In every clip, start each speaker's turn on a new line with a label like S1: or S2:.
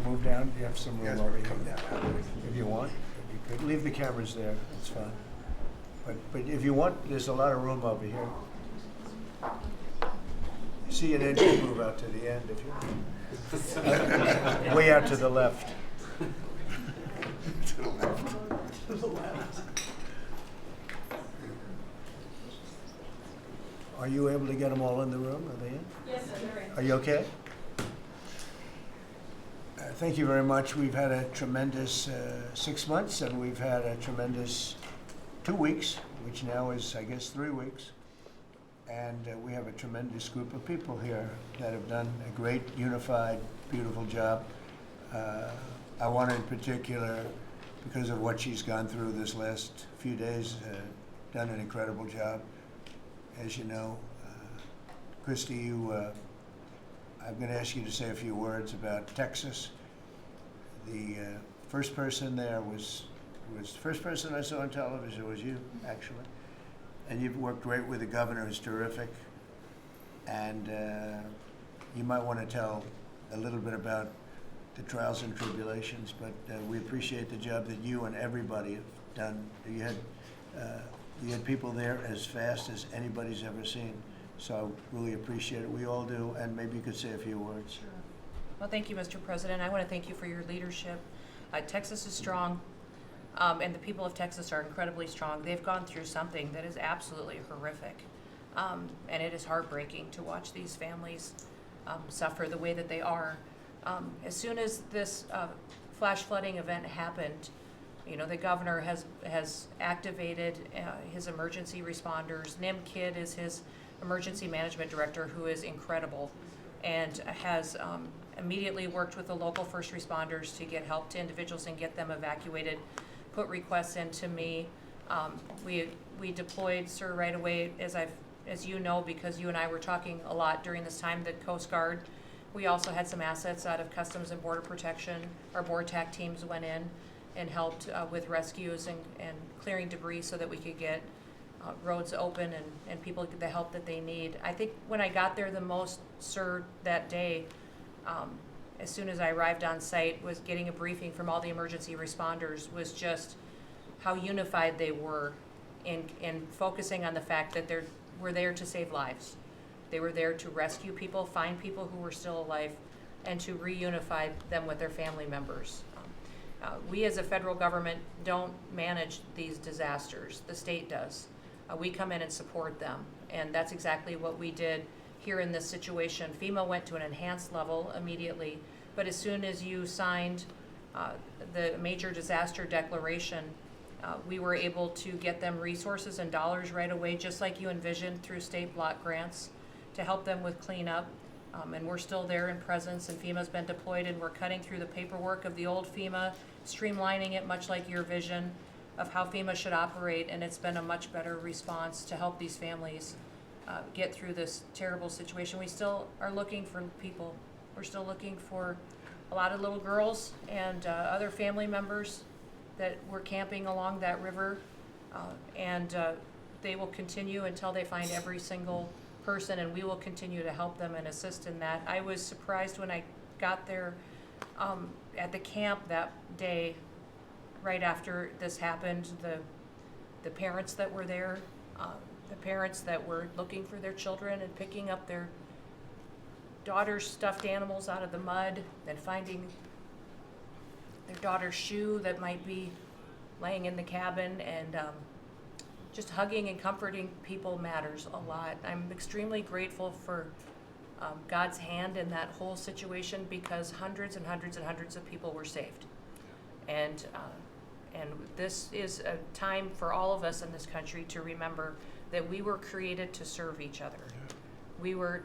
S1: move down? You have some
S2: You guys
S1: room over
S2: want to
S1: here.
S2: come down? How do we-
S1: If you want, you could leave the cameras there, it's fine. But if you want, there's a lot of room over here. See an inch to move out to the end if you way out to the left.
S2: To the left.
S1: Are you able to get them all in the room? Are they in?
S3: Yes, sir, they're in.
S1: Are you okay? Thank you very much. We've had a tremendous 6 months, and we've had a tremendous 2 weeks, which now is, I guess, 3 weeks. And we have a tremendous group of people here that have done a great, unified, beautiful job. I want to, in particular, because of what she's gone through this last few days, done an incredible job. As you know, Christy, I'm going to ask you to say a few words about Texas. The first person there was the first person I saw on television was you, actually. And you've worked great with the governor, who's terrific. And you might want to tell a little bit about the trials and tribulations, but we appreciate the job that you and everybody have done. You had people there as fast as anybody's ever seen. So I really appreciate it. We all do, and maybe you could say a few words.
S3: Sure. Well, thank you, Mr. President. I want to thank you for your leadership. Texas is strong, and the people of Texas are incredibly strong. They've gone through something that is absolutely horrific, and it is heartbreaking to watch these families suffer the way that they are. As soon as this flash flooding event happened, you know, the governor has activated his emergency responders. Nim Kidd is his emergency management director, who is incredible, and has immediately worked with the local first responders to get help to individuals and get them evacuated, put requests in to me. We deployed, sir, right away, as you know, because you and I were talking a lot during this time, the Coast Guard. We also had some assets out of Customs and Border Protection. Our BORTAC teams went in and helped with rescues and clearing debris so that we could get roads open and people get the help that they need. I think when I got there the most, sir, that day, as soon as I arrived on site, was getting a briefing from all the emergency responders, was just how unified they were in focusing on the fact that we're there to save lives. They were there to rescue people, find people who were still alive, and to reunify them with their family members. We as a federal government don't manage these disasters. The state does. We come in and support them, and that's exactly what we did here in this situation. FEMA went to an enhanced level immediately, but as soon as you signed the major disaster declaration, we were able to get them resources and dollars right away, just like you envisioned, through state block grants to help them with cleanup. And we're still there in presence, and FEMA's been deployed, and we're cutting through the paperwork of the old FEMA, streamlining it much like your vision of how FEMA should operate, and it's been a much better response to help these families get through this terrible situation. We still are looking for people. We're still looking for a lot of little girls and other family members that were camping along that river, and they will continue until they find every single person, and we will continue to help them and assist in that. I was surprised when I got there at the camp that day, right after this happened, the parents that were there, the parents that were looking for their children and picking up their daughter's stuffed animals out of the mud and finding their daughter's shoe that might be laying in the cabin, and just hugging and comforting people matters a lot. I'm extremely grateful for God's hand in that whole situation, because hundreds and hundreds and hundreds of people were saved. And this is a time for all of us in this country to remember that we were created to serve each other.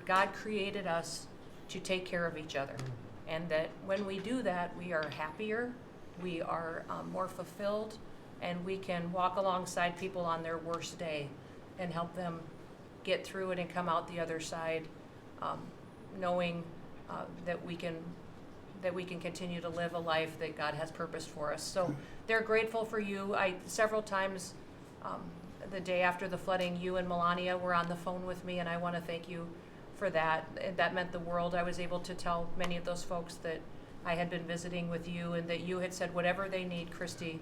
S3: God created us to take care of each other. And that when we do that, we are happier, we are more fulfilled, and we can walk alongside people on their worst day and help them get through it and come out the other side, knowing that we can continue to live a life that God has purposed for us. So they're grateful for you. Several times the day after the flooding, you and Melania were on the phone with me, and I want to thank you for that. That meant the world. I was able to tell many of those folks that I had been visiting with you and that you had said, whatever they need, Christy,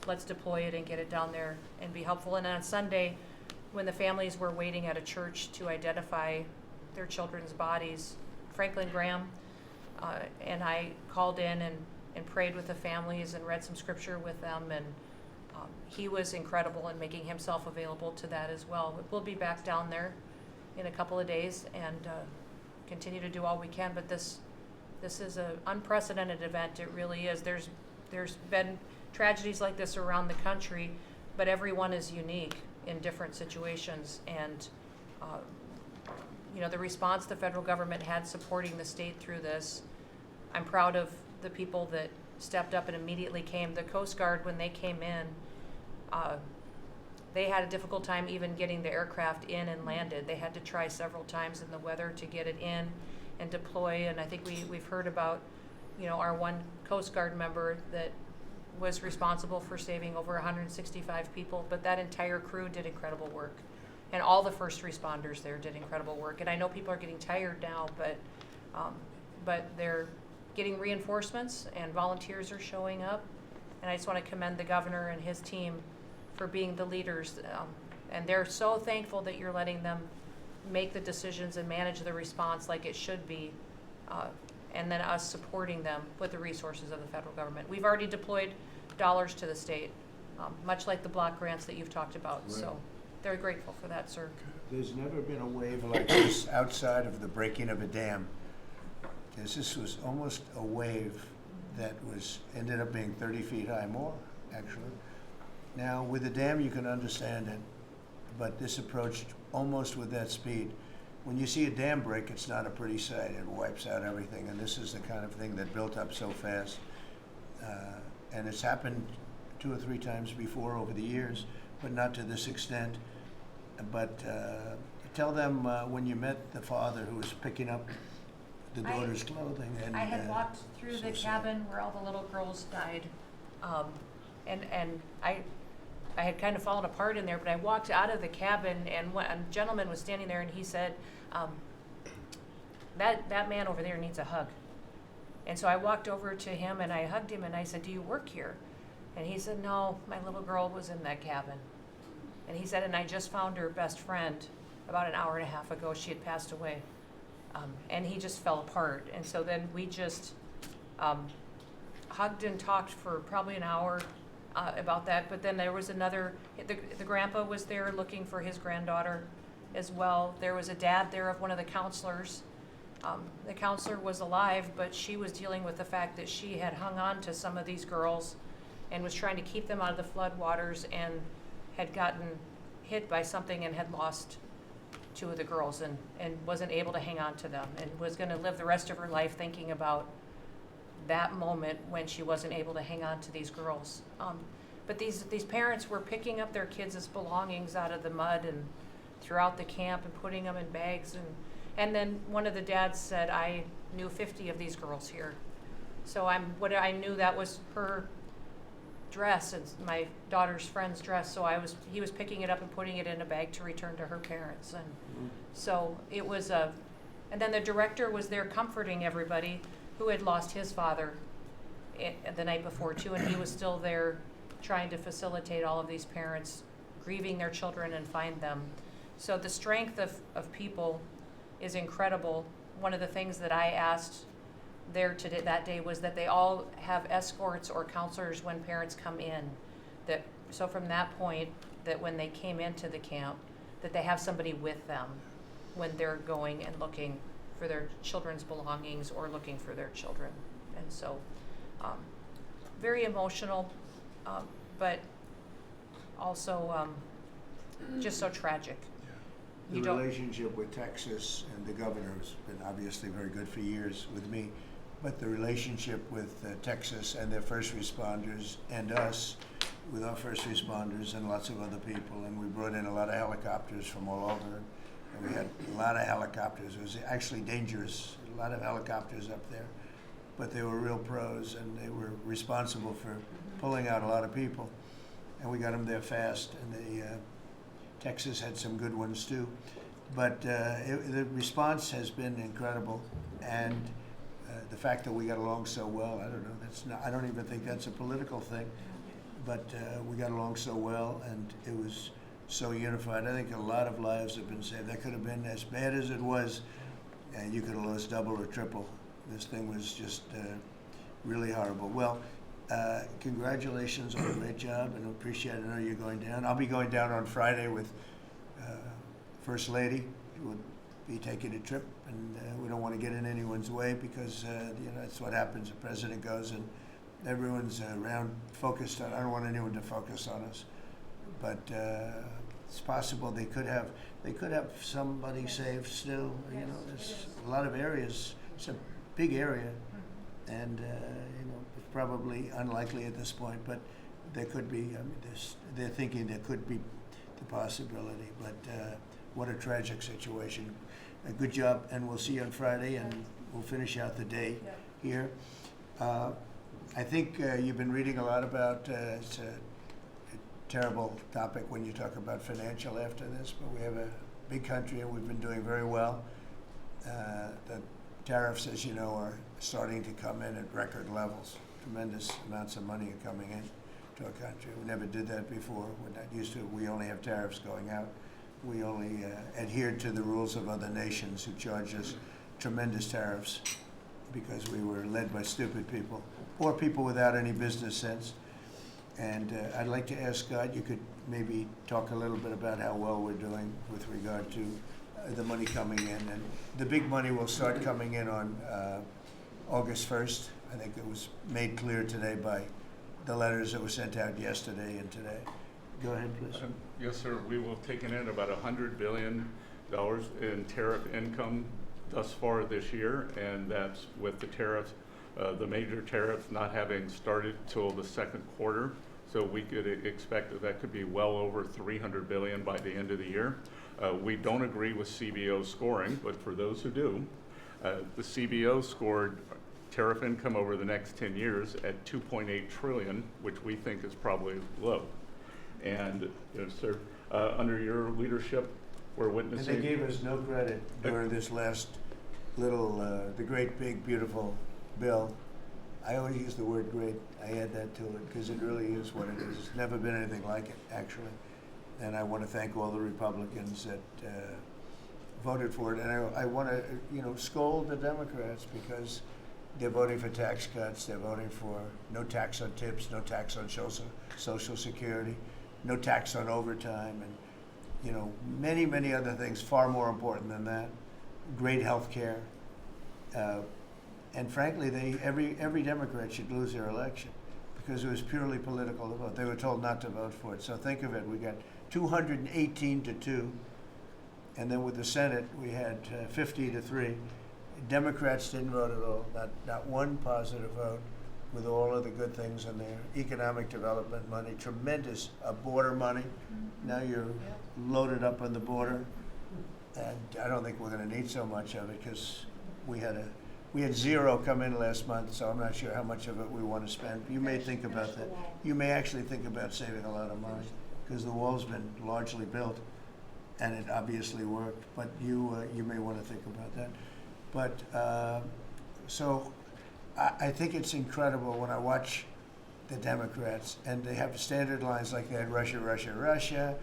S3: let's deploy it and get it down there and be helpful. And on Sunday, when the families were waiting at a church to identify their children's bodies, Franklin Graham and I called in and prayed with the families and read some scripture with them, and he was incredible in making himself available to that as well. We'll be back down there in a couple of days and continue to do all we can, but this is an unprecedented event. It really is. There's been tragedies like this around the country, but everyone is unique in different situations, and the response the federal government had supporting the state through this, I'm proud of the people that stepped up and immediately came. The Coast Guard, when they came in, they had a difficult time even getting the aircraft in and landed. They had to try several times in the weather to get it in and deploy, and I think we've heard about, our one Coast Guard member that was responsible for saving over 165 people, but that entire crew did incredible work. And all the first responders there did incredible work. And I know people are getting tired now, but they're getting reinforcements and volunteers are showing up. And I just want to commend the governor and his team for being the leaders. And they're so thankful that you're letting them make the decisions and manage the response like it should be. And then us supporting them with the resources of the federal government. We've already deployed dollars to the state, much like the block grants that you've talked about.
S1: Right.
S3: So they're grateful for that, sir.
S1: There's never been a wave like this outside of the breaking of a dam. This was almost a wave that ended up being 30 feet high, more actually. Now with the dam you can understand it, but this approached almost with that speed. When you see a dam break, it's not a pretty sight. It wipes out everything, and this is the kind of thing that built up so fast. And it's happened 2 or 3 times before over the years, but not to this extent. But tell them when you met the father who was picking up the daughter's clothing. And
S3: I had walked through
S1: so
S3: the
S1: sad.
S3: cabin where all the little girls died, and I had kind of fallen apart in there, but I walked out of the cabin, and a gentleman was standing there, and he said, that man over there needs a hug. And so I walked over to him, and I hugged him, and I said, do you work here? And he said, no, my little girl was in that cabin. And he said, and I just found her best friend about an hour and a half ago. She had passed away. And he just fell apart. And so then we just hugged and talked for probably an hour about that. But then there was the grandpa was there looking for his granddaughter as well. There was a dad there of one of the counselors. The counselor was alive, but she was dealing with the fact that she had hung on to some of these girls and was trying to keep them out of the floodwaters, and had gotten hit by something and had lost 2 of the girls and wasn't able to hang on to them, and was going to live the rest of her life thinking about that moment when she wasn't able to hang on to these girls. But these parents were picking up their kids' belongings out of the mud and throughout the camp and putting them in bags. And then one of the dads said, I knew 50 of these girls here. So I knew that was her dress and my daughter's friend's dress. So he was picking it up and putting it in a bag to return to her parents. And so it was and then the director was there comforting everybody who had lost his father the night before too, and he was still there trying to facilitate all of these parents grieving their children and find them. So the strength of people is incredible. One of the things that I asked there that day was that they all have escorts or counselors when parents come in. So from that point, that when they came into the camp, that they have somebody with them when they're going and looking for their children's belongings or looking for their children. And so very emotional, but also just so tragic.
S1: The relationship with Texas and the governor has been obviously very good for years with me, but the relationship with Texas and their first responders and us with our first responders and lots of other people, and we brought in a lot of helicopters from all over, and we had a lot of helicopters. It was actually dangerous, a lot of helicopters up there, but they were real pros, and they were responsible for pulling out a lot of people, and we got them there fast, and Texas had some good ones too, but the response has been incredible, and The fact that we got along so well, I don't know, I don't even think that's a political thing, but we got along so well, and it was so unified. I think a lot of lives have been saved. That could have been as bad as it was, and you could have lost double or triple. This thing was just really horrible. Well, congratulations on a great job, and appreciate it. I know you're going down. I'll be going down on Friday with First Lady. We'll be taking a trip, and we don't want to get in anyone's way because that's what happens. The president goes, and everyone's around focused on. I don't want anyone to focus on us, but it's possible they could have somebody saved still. There's a lot of areas. It's a big area, and it's probably unlikely at this point, but there could be. I mean, they're thinking there could be the possibility, but what a tragic situation. A good job, and we'll see you on Friday, and we'll finish out the day here. I think you've been reading a lot about. It's a terrible topic when you talk about financial after this, but we have a big country, and we've been doing very well. The tariffs, as you know, are starting to come in at record levels. Tremendous amounts of money are coming in to our country. We never did that before. We're not used to it. We only have tariffs going out. We only adhered to the rules of other nations who charge us tremendous tariffs because we were led by stupid people or people without any business sense. And I'd like to ask Scott, you could maybe talk a little bit about how well we're doing with regard to the money coming in. And the big money will start coming in on August 1st. I think it was made clear today by the letters that were sent out yesterday and today. Go ahead, please.
S2: Yes, sir. We will have taken in about $100 billion in tariff income thus far this year, and that's with the tariffs, the major tariffs not having started till the second quarter. So we could expect that could be well over $300 billion by the end of the year. We don't agree with CBO scoring, but for those who do, the CBO scored tariff income over the next 10 years at $2.8 trillion, which we think is probably low. And sir, under your leadership, we're witnessing.
S1: And they gave us no credit during this last little, the great, big, beautiful bill. I always use the word great. I add that to it because it really is what it is. It's never been anything like it, actually. And I want to thank all the Republicans that voted for it. And I want to, scold the Democrats because they're voting for tax cuts. They're voting for no tax on tips, no tax on Social Security, no tax on overtime, and many, many other things far more important than that. Great health care. And frankly, every Democrat should lose their election because it was purely political to vote. They were told not to vote for it. So think of it, we got 218 to 2, and then with the Senate, we had 50 to 3. Democrats didn't vote at all, not one positive vote, with all of the good things in there. Economic development money, tremendous border money. Now you're loaded up on the border, and I don't think we're going to need so much of it because we had zero come in last month, so I'm not sure how much of it we want to spend. You may think about that. You may actually think about saving a lot of money because the wall's been largely built, and it obviously worked. But you may want to think about that. But so I think it's incredible when I watch the Democrats, and they have standard lines like they had Russia, Russia, Russia.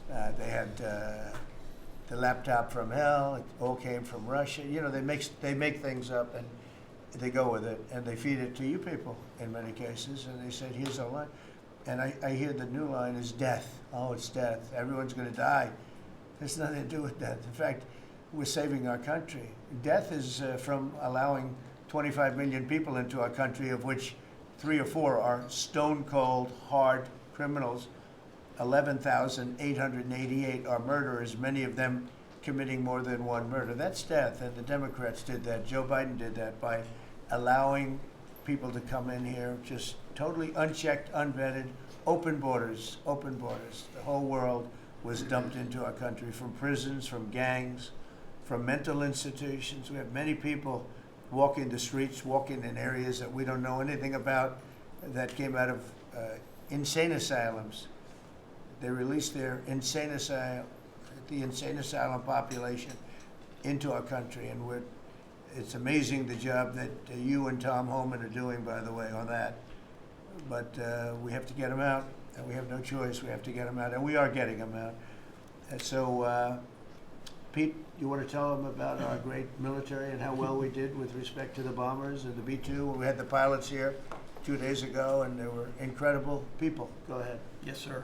S1: They had the laptop from hell. It all came from Russia. They make things up and they go with it, and they feed it to you people in many cases. And they said, "Here's a line," and I hear the new line is death. Oh, it's death. Everyone's going to die. There's nothing to do with death. In fact, we're saving our country. Death is from allowing 25 million people into our country, of which 3 or 4 are stone cold, hard criminals. 11,888 are murderers, many of them committing more than one murder. That's death, and the Democrats did that. Joe Biden did that by allowing people to come in here just totally unchecked, unvetted, open borders, open borders. The whole world was dumped into our country from prisons, from gangs, from mental institutions. We have many people walking the streets, walking in areas that we don't know anything about, that came out of insane asylums. They released the insane asylum population into our country, and it's amazing the job that you and Tom Holman are doing, by the way, on that. But we have to get them out, and we have no choice. We have to get them out, and we are getting them out. And so, Pete, you want to tell them about our great military and how well we did with respect to the bombers and the B-2? We had the pilots here 2 days ago, and they were incredible people. Go ahead.
S4: Yes, sir.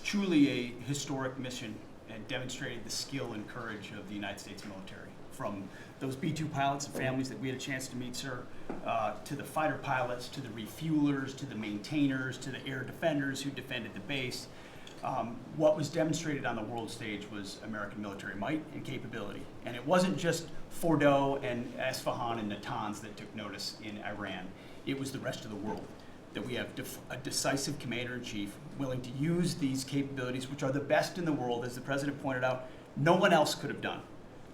S4: Truly a historic mission, and demonstrated the skill and courage of the United States military. From those B-2 pilots and families that we had a chance to meet, sir, to the fighter pilots, to the refuelers, to the maintainers, to the air defenders who defended the base. What was demonstrated on the world stage was American military might and capability. And it wasn't just Fordo and Esfahan and Natanz that took notice in Iran. It was the rest of the world, that we have a decisive commander-in-chief willing to use these capabilities, which are the best in the world. As the president pointed out, no one else could have done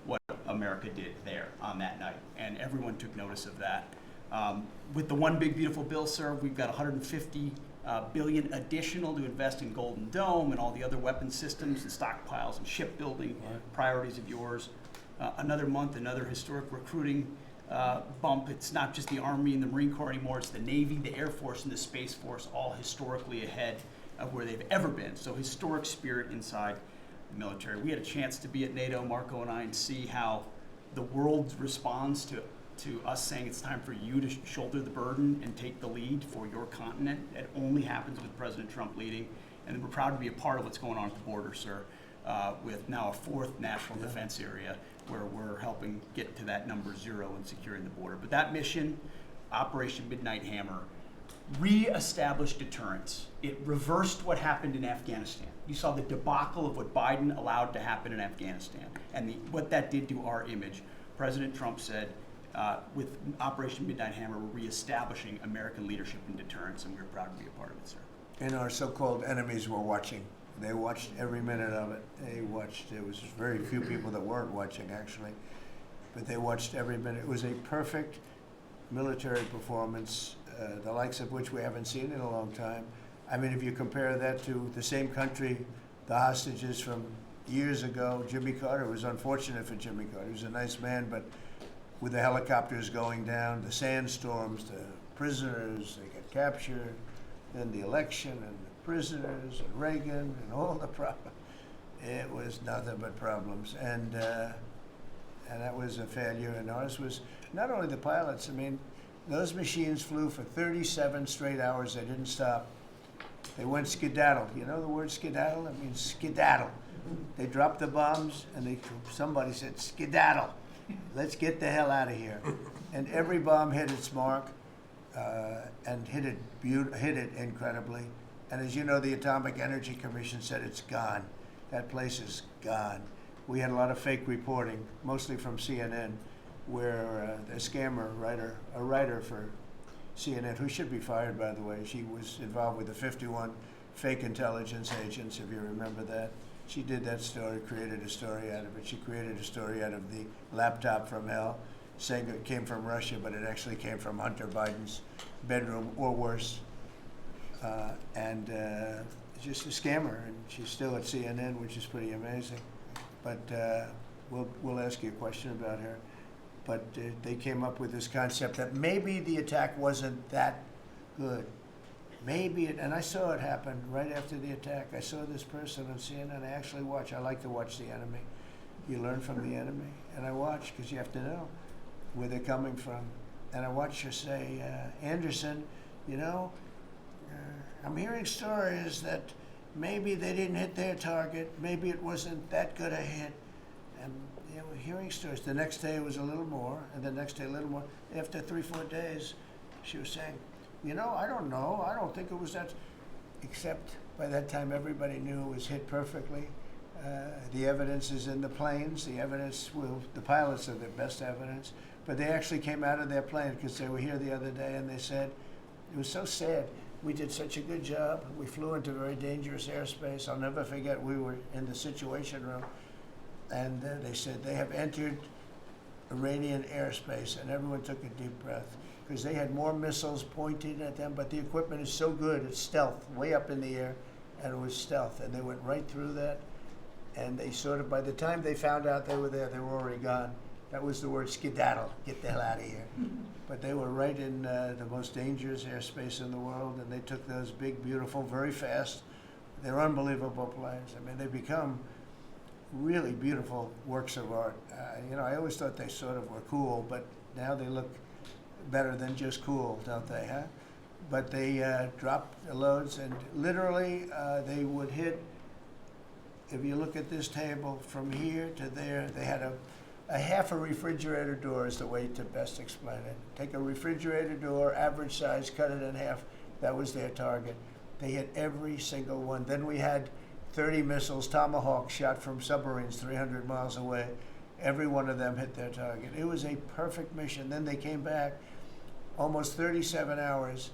S4: what America did there on that night, and everyone took notice of that. With the One Big Beautiful Bill, sir, we've got $150 billion additional to invest in Golden Dome and all the other weapon systems and stockpiles and shipbuilding priorities of yours. Another month, another historic recruiting bump. It's not just the Army and the Marine Corps anymore, it's the Navy, the Air Force, and the Space Force, all historically ahead of where they've ever been. So historic spirit inside the military. We had a chance to be at NATO, Marco and I, and see how the world responds to us saying it's time for you to shoulder the burden and take the lead for your continent. It only happens with President Trump leading. And we're proud to be a part of what's going on at the border, sir, with now a fourth national defense area where we're helping get to that number 0 and securing the border. But that mission, Operation Midnight Hammer, re-established deterrence. It reversed what happened in Afghanistan. You saw the debacle of what Biden allowed to happen in Afghanistan and what that did to our image. President Trump said, with Operation Midnight Hammer, we're reestablishing American leadership in deterrence, and we're proud to be a part of it, sir.
S1: And our so-called enemies were watching. They watched every minute of it. They watched. There was very few people that weren't watching, actually, but they watched every minute. It was a perfect military performance, the likes of which we haven't seen in a long time. I mean, if you compare that to the same country, the hostages from years ago, Jimmy Carter, it was unfortunate for Jimmy Carter. He was a nice man, but with the helicopters going down, the sandstorms, the prisoners, they get captured, then the election and the prisoners and Reagan and all the problems. It was nothing but problems. And that was a failure. And ours was not only the pilots, I mean, those machines flew for 37 straight hours. They didn't stop. They went skedaddle. You know the word skedaddle? It means skedaddle. They dropped the bombs and somebody said, skedaddle. Let's get the hell out of here. And every bomb hit its mark and hit it incredibly. And as you know, the Atomic Energy Commission said it's gone. That place is gone. We had a lot of fake reporting, mostly from CNN, where a scammer writer, a writer for CNN, who should be fired, by the way, she was involved with the 51 fake intelligence agents, if you remember that. She did that story, created a story out of it. She created a story out of the laptop from hell, saying it came from Russia, but it actually came from Hunter Biden's bedroom, or worse. Just a scammer, and she's still at CNN, which is pretty amazing. But we'll ask you a question about her. But they came up with this concept that maybe the attack wasn't that good. Maybe it, and I saw it happen right after the attack. I saw this person on CNN. I actually watch. I like to watch the enemy. You learn from the enemy, and I watch because you have to know where they're coming from. And I watched her say, Anderson, you know, I'm hearing stories that maybe they didn't hit their target. Maybe it wasn't that good a hit. And you know, hearing stories. The next day it was a little more, and the next day a little more. After 3-4 days, she was saying, you know, I don't know. I don't think it was that. Except by that time, everybody knew it was hit perfectly. The evidence is in the planes. The evidence the pilots are the best evidence. But they actually came out of their plane because they were here the other day, and they said, it was so sad. We did such a good job. We flew into very dangerous airspace. I'll never forget, we were in the Situation Room, and they said they have entered Iranian airspace, and everyone took a deep breath because they had more missiles pointed at them, but the equipment is so good, it's stealth, way up in the air, and it was stealth, and they went right through that, and they sort of, by the time they found out they were there, they were already gone. That was the word skedaddle, get the hell out of here. But they were right in the most dangerous airspace in the world, and they took those big, beautiful, very fast. They're unbelievable planes. I mean, they become really beautiful works of art. I always thought they sort of were cool, but now they look better than just cool, don't they, huh? But they dropped the loads, and literally they would hit, if you look at this table, from here to there, they had a half a refrigerator door is the way to best explain it. Take a refrigerator door, average size, cut it in half. That was their target. They hit every single one. Then we had 30 missiles, Tomahawk, shot from submarines 300 miles away. Every one of them hit their target. It was a perfect mission. Then they came back, almost 37 hours.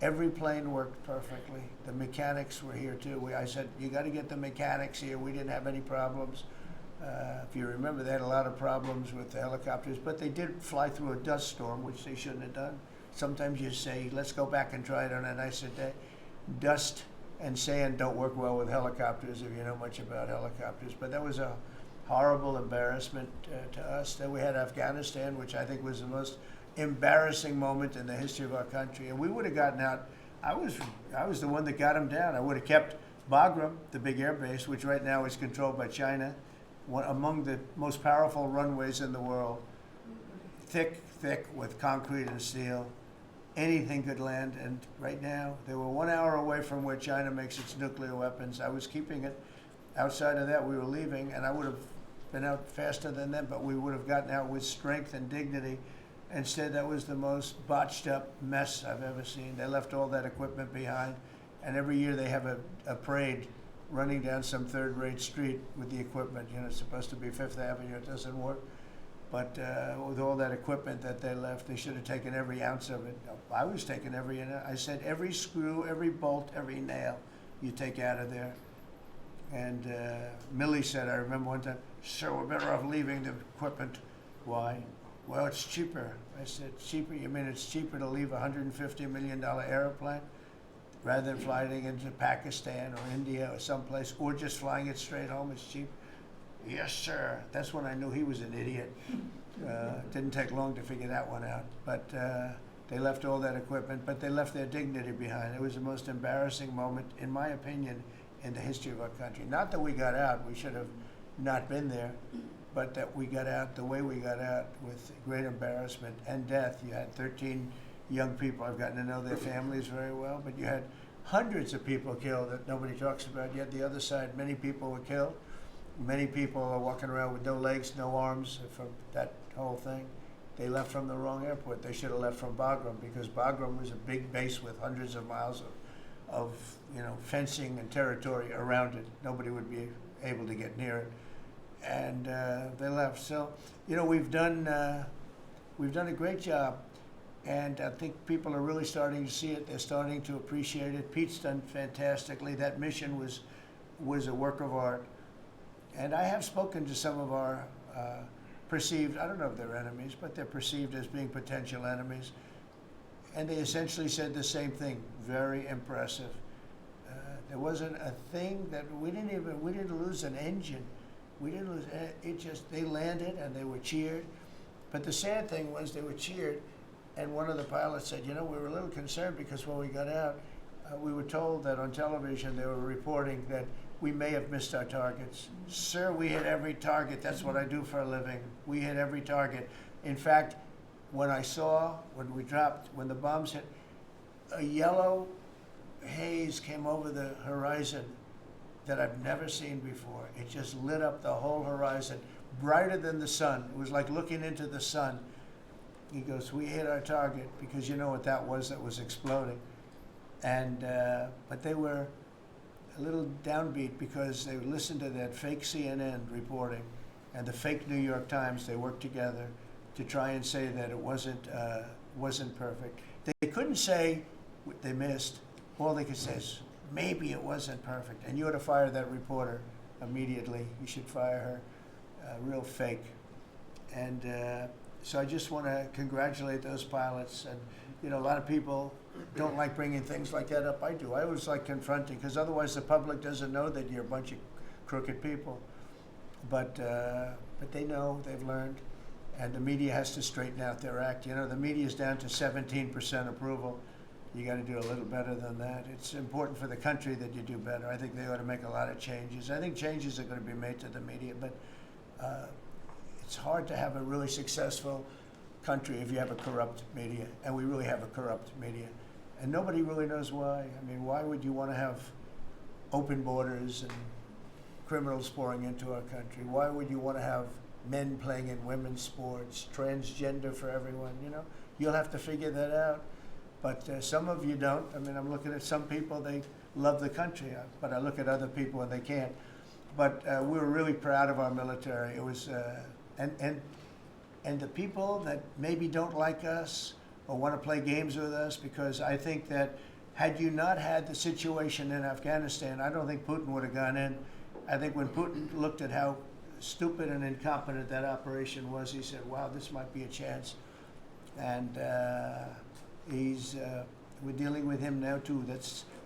S1: Every plane worked perfectly. The mechanics were here too. I said, you got to get the mechanics here. We didn't have any problems. If you remember, they had a lot of problems with the helicopters, but they did fly through a dust storm, which they shouldn't have done. Sometimes you say, let's go back and try it on a nicer day. Dust and sand don't work well with helicopters if you know much about helicopters, but that was a horrible embarrassment to us. Then we had Afghanistan, which I think was the most embarrassing moment in the history of our country, and we would have gotten out. I was the one that got them down. I would have kept Bagram, the big air base, which right now is controlled by China, one among the most powerful runways in the world, thick with concrete and steel. Anything could land, and right now they were 1 hour away from where China makes its nuclear weapons. I was keeping it. Outside of that, we were leaving, and I would have been out faster than them, but we would have gotten out with strength and dignity. Instead, that was the most botched up mess I've ever seen. They left all that equipment behind, and every year they have a parade running down some third-rate street with the equipment. It's supposed to be Fifth Avenue. It doesn't work. But with all that equipment that they left, they should have taken every ounce of it. I was taking every ounce. I said every screw, every bolt, every nail you take out of there. And Millie said, I remember one time, sir, we're better off leaving the equipment. Why? Well, it's cheaper. I said, cheaper? You mean it's cheaper to leave a $150 million airplane rather than flying into Pakistan or India or someplace, or just flying it straight home? It's cheap. Yes, sir. That's when I knew he was an idiot. Didn't take long to figure that one out. But they left all that equipment, but they left their dignity behind. It was the most embarrassing moment, in my opinion, in the history of our country. Not that we got out. We should have not been there, but that we got out the way we got out, with great embarrassment and death. You had 13 young people. I've gotten to know their families very well, but you had hundreds of people killed that nobody talks about. Yet the other side, many people were killed. Many people are walking around with no legs, no arms from that whole thing. They left from the wrong airport. They should have left from Bagram, because Bagram was a big base with hundreds of miles of fencing and territory around it. Nobody would be able to get near it. And they left. So, we've done a great job, and I think people are really starting to see it. They're starting to appreciate it. Pete's done fantastically. That mission was a work of art. And I have spoken to some of our perceived, I don't know if they're enemies, but they're perceived as being potential enemies. And they essentially said the same thing, very impressive. There wasn't a thing that we didn't lose an engine. We didn't lose, they landed and they were cheered. But the sad thing was they were cheered, and one of the pilots said, we were a little concerned because when we got out, we were told that on television they were reporting that we may have missed our targets. Sir, we hit every target. That's what I do for a living. We hit every target. In fact, when the bombs hit, a yellow haze came over the horizon that I've never seen before. It just lit up the whole horizon, brighter than the sun. It was like looking into the sun. He goes, we hit our target, because you know what that was exploding. And but they were a little downbeat because they listened to that fake CNN reporting and the fake New York Times. They worked together to try and say that it wasn't perfect. They couldn't say they missed. All they could say is, maybe it wasn't perfect. And you ought to fire that reporter immediately. You should fire her. Real fake. And so I just want to congratulate those pilots. And a lot of people don't like bringing things like that up. I do. I always like confronting, because otherwise the public doesn't know that you're a bunch of crooked people. But they know, they've learned. and the media has to straighten out their act. You know, the media's down to 17% approval. You got to do a little better than that. It's important for the country that you do better. I think they ought to make a lot of changes. I think changes are going to be made to the media, but it's hard to have a really successful country if you have a corrupt media, and we really have a corrupt media. And nobody really knows why. I mean, why would you want to have open borders and criminals pouring into our country? Why would you want to have men playing in women's sports, transgender for everyone? You know, you'll have to figure that out. But some of you don't. I mean, I'm looking at some people, they love the country, but I look at other people and they can't. But we were really proud of our military. It was, and the people that maybe don't like us or want to play games with us, because I think that had you not had the situation in Afghanistan, I don't think Putin would have gone in. I think when Putin looked at how stupid and incompetent that operation was, he said, wow, this might be a chance. And we're dealing with him now too.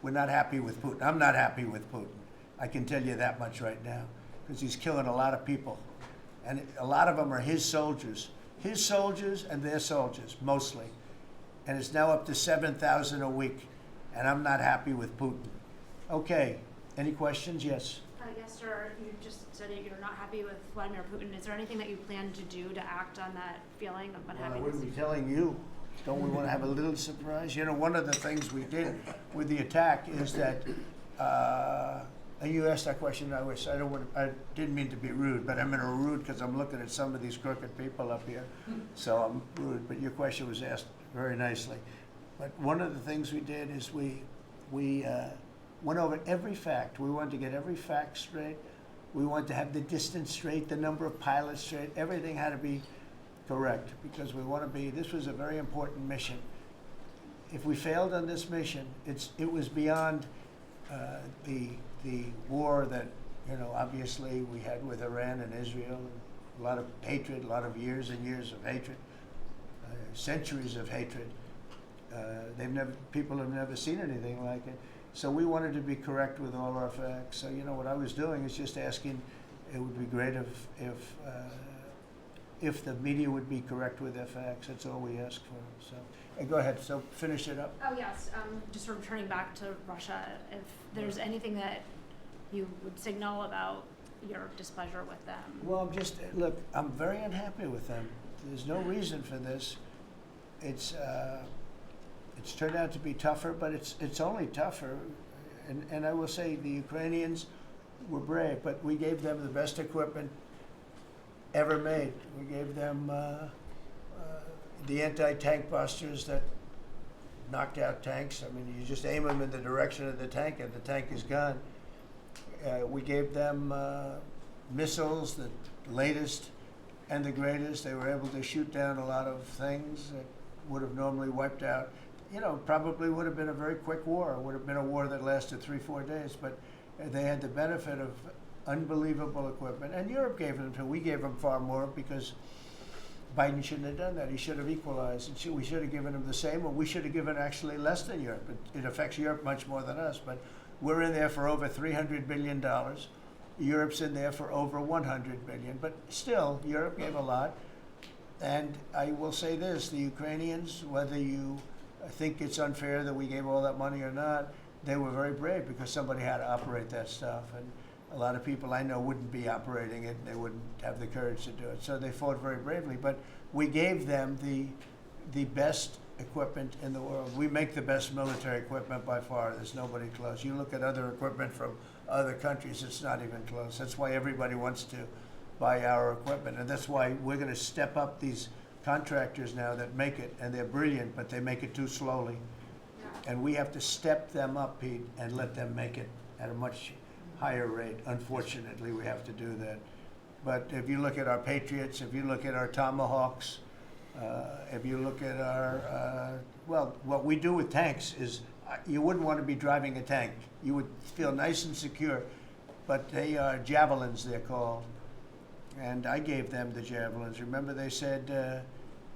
S1: We're not happy with Putin. I'm not happy with Putin. I can tell you that much right now, because he's killing a lot of people. And a lot of them are his soldiers and their soldiers, mostly. And it's now up to 7,000 a week, and I'm not happy with Putin. Okay, any questions? Yes.
S5: Yes, sir. You just said that you're not happy with Vladimir Putin. Is there anything that you plan to do to act on that feeling of
S1: I
S5: unhappiness?
S1: wouldn't be telling you. Don't we want to have a little surprise? You know, one of the things we did with the attack is that, and you asked that question, I didn't mean to be rude, but I'm in a rude because I'm looking at some of these crooked people up here, so I'm rude, but your question was asked very nicely. But one of the things we did is we went over every fact. We wanted to get every fact straight. We wanted to have the distance straight, the number of pilots straight. Everything had to be correct, because this was a very important mission. If we failed on this mission, it was beyond the war that, you know, obviously we had with Iran and Israel, a lot of hatred, a lot of years and years of hatred, centuries of hatred. People have never seen anything like it. So we wanted to be correct with all our facts. So, you know, what I was doing is just asking, it would be great if the media would be correct with their facts. That's all we ask for. So, go ahead. So finish it up.
S5: Oh, yes. Just sort of turning back to Russia, if there's anything that you would signal about your displeasure with them.
S1: Well, look, I'm very unhappy with them. There's no reason for this. It's turned out to be tougher, but it's only tougher. And I will say the Ukrainians were brave, but we gave them the best equipment ever made. We gave them the anti-tank busters that knocked out tanks. I mean, you just aim them in the direction of the tank and the tank is gone. We gave them missiles, the latest and the greatest. They were able to shoot down a lot of things that would have normally wiped out. You know, probably would have been a very quick war. It would have been a war that lasted 3-4 days, but they had the benefit of unbelievable equipment. And Europe gave them too. We gave them far more because Biden shouldn't have done that. He should have equalized. We should have given them the same, or we should have given actually less than Europe. It affects Europe much more than us, but we're in there for over $300 billion. Europe's in there for over $100 billion, but still, Europe gave a lot. And I will say this, the Ukrainians, whether you think it's unfair that we gave all that money or not, they were very brave because somebody had to operate that stuff. And a lot of people I know wouldn't be operating it. They wouldn't have the courage to do it. So they fought very bravely. But we gave them the best equipment in the world. We make the best military equipment by far. There's nobody close. You look at other equipment from other countries, it's not even close. That's why everybody wants to buy our equipment. And that's why we're going to step up these contractors now that make it, and they're brilliant, but they make it too slowly. And we have to step them up, Pete, and let them make it at a much higher rate. Unfortunately, we have to do that. But if you look at our Patriots, if you look at our Tomahawks, if you look at our, well, what we do with tanks is, you wouldn't want to be driving a tank. You would feel nice and secure, but they are javelins, they're called. And I gave them the javelins. Remember they said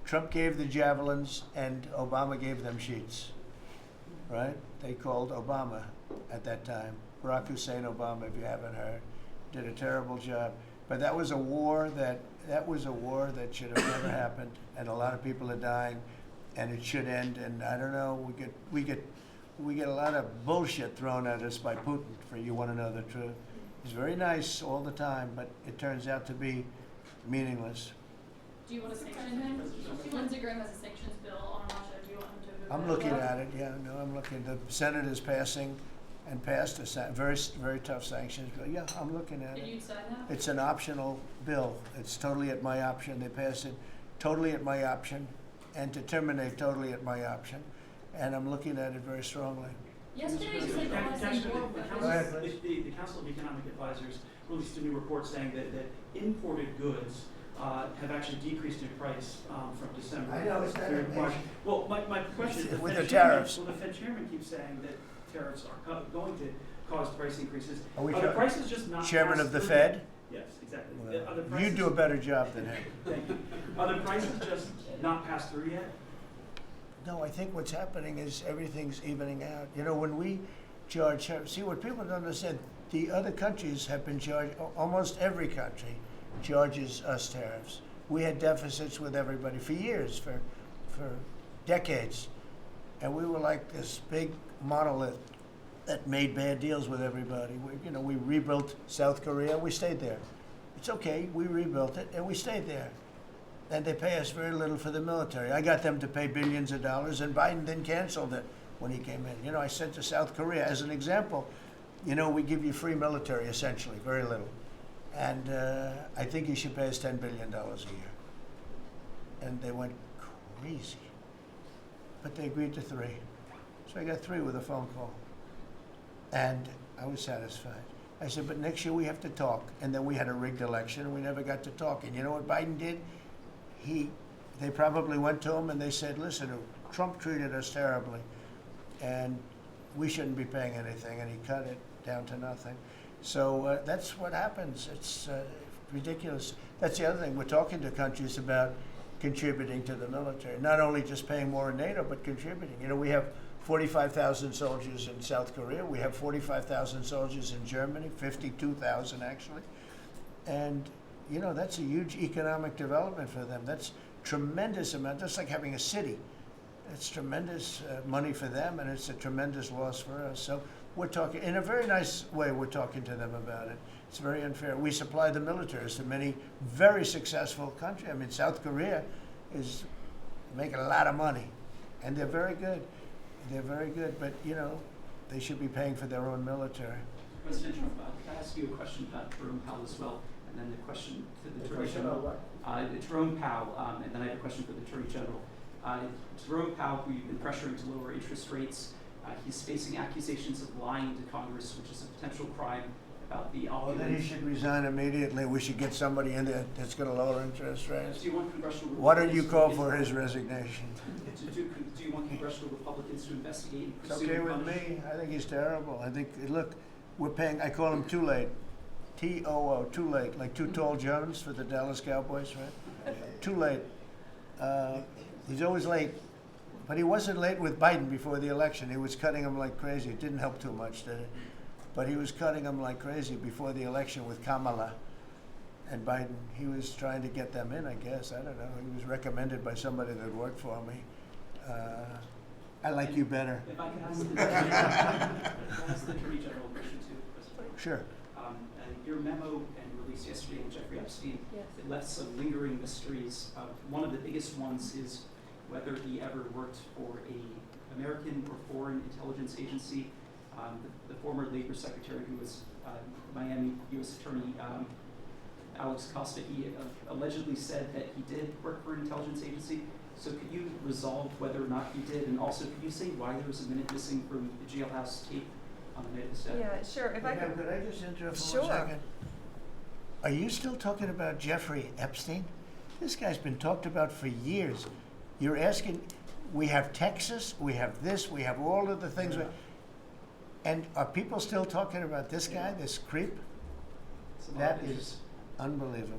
S1: Trump gave the javelins and Obama gave them sheets, right? They called Obama at that time. Barack Hussein Obama, if you haven't heard, did a terrible job. But that was a war that that was a war that should have never happened, and a lot of people are dying, and it should end. And I don't know, we get a lot of bullshit thrown at us by Putin, for you want to know the truth. He's very nice all the time, but it turns out to be meaningless.
S6: Do you want to sanction him? Lindsey Graham has a sanctions bill on Russia. Do you want him to move
S1: I'm
S6: that
S1: looking
S6: along?
S1: at it, yeah, no, I'm looking. The Senate is passing and passed a very, very tough sanctions bill. Yeah, I'm looking at
S6: And
S1: it.
S6: you'd sign that?
S1: It's an optional bill. It's totally at my option. They passed it totally at my option, and to terminate totally at my option. And I'm looking at it very strongly.
S6: Yesterday you said you want to send more
S1: Go ahead,
S6: weapons.
S1: please.
S7: The Council of Economic Advisors released a new report saying that imported goods have actually decreased in price from December.
S1: I know, it's not
S7: Very
S1: a-
S7: much. Well, my question is,
S1: With
S7: Fed
S1: the
S7: chairman-
S1: tariffs.
S7: Well, the Fed chairman keeps saying that tariffs are going to cause price increases.
S1: Are we
S7: the
S1: sure-
S7: prices just not
S1: Chairman
S7: passed
S1: of the
S7: through
S1: Fed?
S7: yet? Yes, exactly.
S1: Well,
S7: Are the
S1: you
S7: prices-
S1: do a better job than him.
S7: Thank you. Are the prices just not passed through yet?
S1: No, I think what's happening is everything's evening out. You know, when we charge, see, what people don't understand, the other countries have been charged, almost every country charges us tariffs. We had deficits with everybody for years, for decades. And we were like this big monolith that made bad deals with everybody. We rebuilt South Korea, we stayed there. It's okay, we rebuilt it, and we stayed there. And they pay us very little for the military. I got them to pay billions of dollars, and Biden then canceled it when he came in. I said to South Korea, as an example, we give you free military, essentially, very little. And I think you should pay us $10 billion a year. And they went crazy. But they agreed to 3. So I got 3 with a phone call. And I was satisfied. I said, but next year we have to talk. And then we had a rigged election, and we never got to talk. And you know what Biden did? They probably went to him and they said, listen, Trump treated us terribly, and we shouldn't be paying anything, and he cut it down to nothing. So that's what happens. It's ridiculous. That's the other thing. We're talking to countries about contributing to the military, not only just paying more in NATO, but contributing. We have 45,000 soldiers in South Korea. We have 45,000 soldiers in Germany, 52,000 actually. And that's a huge economic development for them. That's tremendous amount, just like having a city. It's tremendous money for them, and it's a tremendous loss for us. So we're talking, in a very nice way, we're talking to them about it. It's very unfair. We supply the militaries to many very successful countries. I mean, South Korea is making a lot of money, and they're very good. They're very good, but, they should be paying for their own military.
S7: President Trump, can I ask you a question about Jerome Powell as well? And then the question to the Attorney General. Jerome Powell, and then I have a question for the Attorney General. Jerome Powell, who you've been pressuring to lower interest rates, he's facing accusations of lying to Congress, which is a potential crime about the
S1: Well, then he
S7: opulence.
S1: should resign immediately. We should get somebody in there that's going to lower interest rates.
S7: Do you want congressional
S1: Why don't you call
S7: Republicans
S1: for
S7: to-
S1: his resignation?
S7: Do you want congressional Republicans to investigate and
S1: It's
S7: pursue
S1: okay
S7: and
S1: with
S7: punish?
S1: me. I think he's terrible. I think, look, we're paying, I call him too late. T-O-O, too late, like Too Tall Jones for the Dallas Cowboys, right? Too late. He's always late. But he wasn't late with Biden before the election. He was cutting him like crazy. It didn't help too much, did it? But he was cutting him like crazy before the election with Kamala and Biden. He was trying to get them in, I guess. I don't know. He was recommended by somebody that worked for me. I like you better.
S7: If I could ask the Attorney General a question too, President.
S1: Sure.
S7: Your memo and release yesterday with Jeffrey Epstein,
S3: Yes.
S7: it left some lingering mysteries. One of the biggest ones is whether he ever worked for a American or foreign intelligence agency. The former Labor Secretary, who was Miami U.S. Attorney Alex Costa, he allegedly said that he did work for an intelligence agency. So could you resolve whether or not he did? And also, could you say why there was a minute missing from the jailhouse tape on the night of his death?
S3: Yeah, sure. If I
S1: Ma'am,
S3: could,
S1: could I just interrupt for
S3: Sure.
S1: 1 second? Are you still talking about Jeffrey Epstein? This guy's been talked about for years. You're asking, we have Texas, we have this, we have all of the things. And are people still talking about this guy, this creep?
S7: Some
S1: That
S7: other
S1: is
S7: issues.
S1: unbelievable.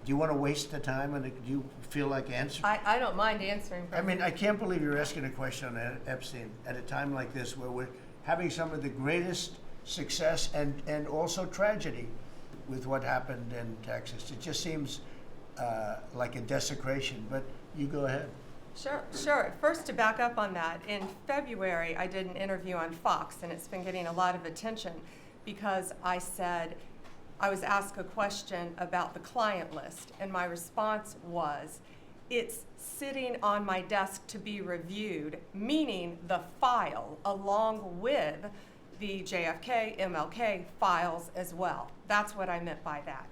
S1: Do you want to waste the time, and do you feel like answering?
S3: I don't mind answering.
S1: I mean, I can't believe you're asking a question on Epstein at a time like this, where we're having some of the greatest success and also tragedy with what happened in Texas. It just seems like a desecration, but you go ahead.
S8: Sure. First, to back up on that, in February, I did an interview on Fox, and it's been getting a lot of attention because I said, I was asked a question about the client list, and my response was, it's sitting on my desk to be reviewed, meaning the file along with the JFK, MLK files as well. That's what I meant by that.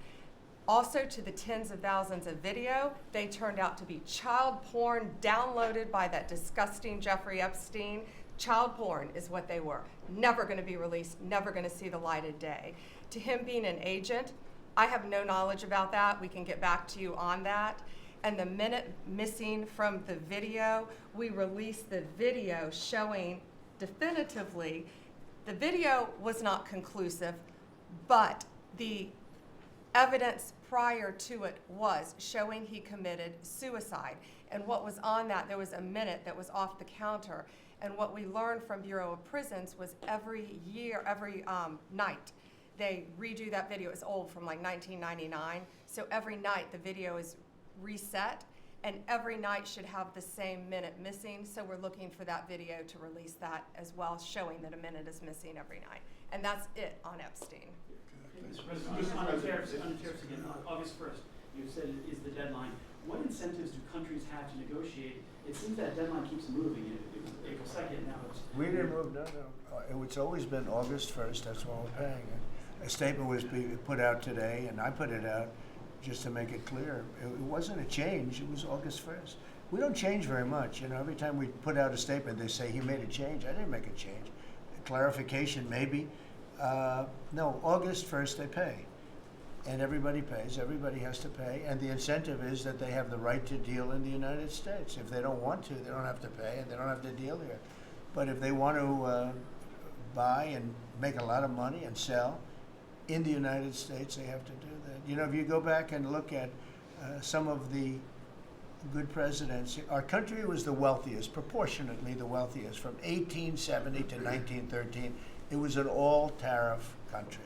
S8: Also, to the tens of thousands of video, they turned out to be child porn downloaded by that disgusting Jeffrey Epstein. Child porn is what they were. Never going to be released, never going to see the light of day. To him being an agent, I have no knowledge about that. We can get back to you on that. And the minute missing from the video, we released the video showing definitively the video was not conclusive, but the evidence prior to it was showing he committed suicide. And what was on that, there was a minute that was off the counter. And what we learned from Bureau of Prisons was every night, they redo that video. It's old, from like 1999. So every night the video is reset, and every night should have the same minute missing. So we're looking for that video to release that as well, showing that a minute is missing every night. And that's it on Epstein.
S7: Mr. President, on the tariffs again, August 1st, you said it is the deadline. What incentives do countries have to negotiate? It seems that deadline keeps moving. It was April 2nd, now it's...
S1: We didn't move, no. It's always been August 1st, that's what we're paying. A statement was put out today, and I put it out just to make it clear. It wasn't a change, it was August 1st. We don't change very much, you know. Every time we put out a statement, they say he made a change. I didn't make a change. A clarification, maybe. No, August 1st they pay. And everybody pays, everybody has to pay, and the incentive is that they have the right to deal in the United States. If they don't want to, they don't have to pay, and they don't have to deal here. But if they want to buy and make a lot of money and sell in the United States, they have to do that. You know, if you go back and look at some of the good presidents, our country was the wealthiest, proportionately the wealthiest, from 1870 to 1913. It was an all-tariff country.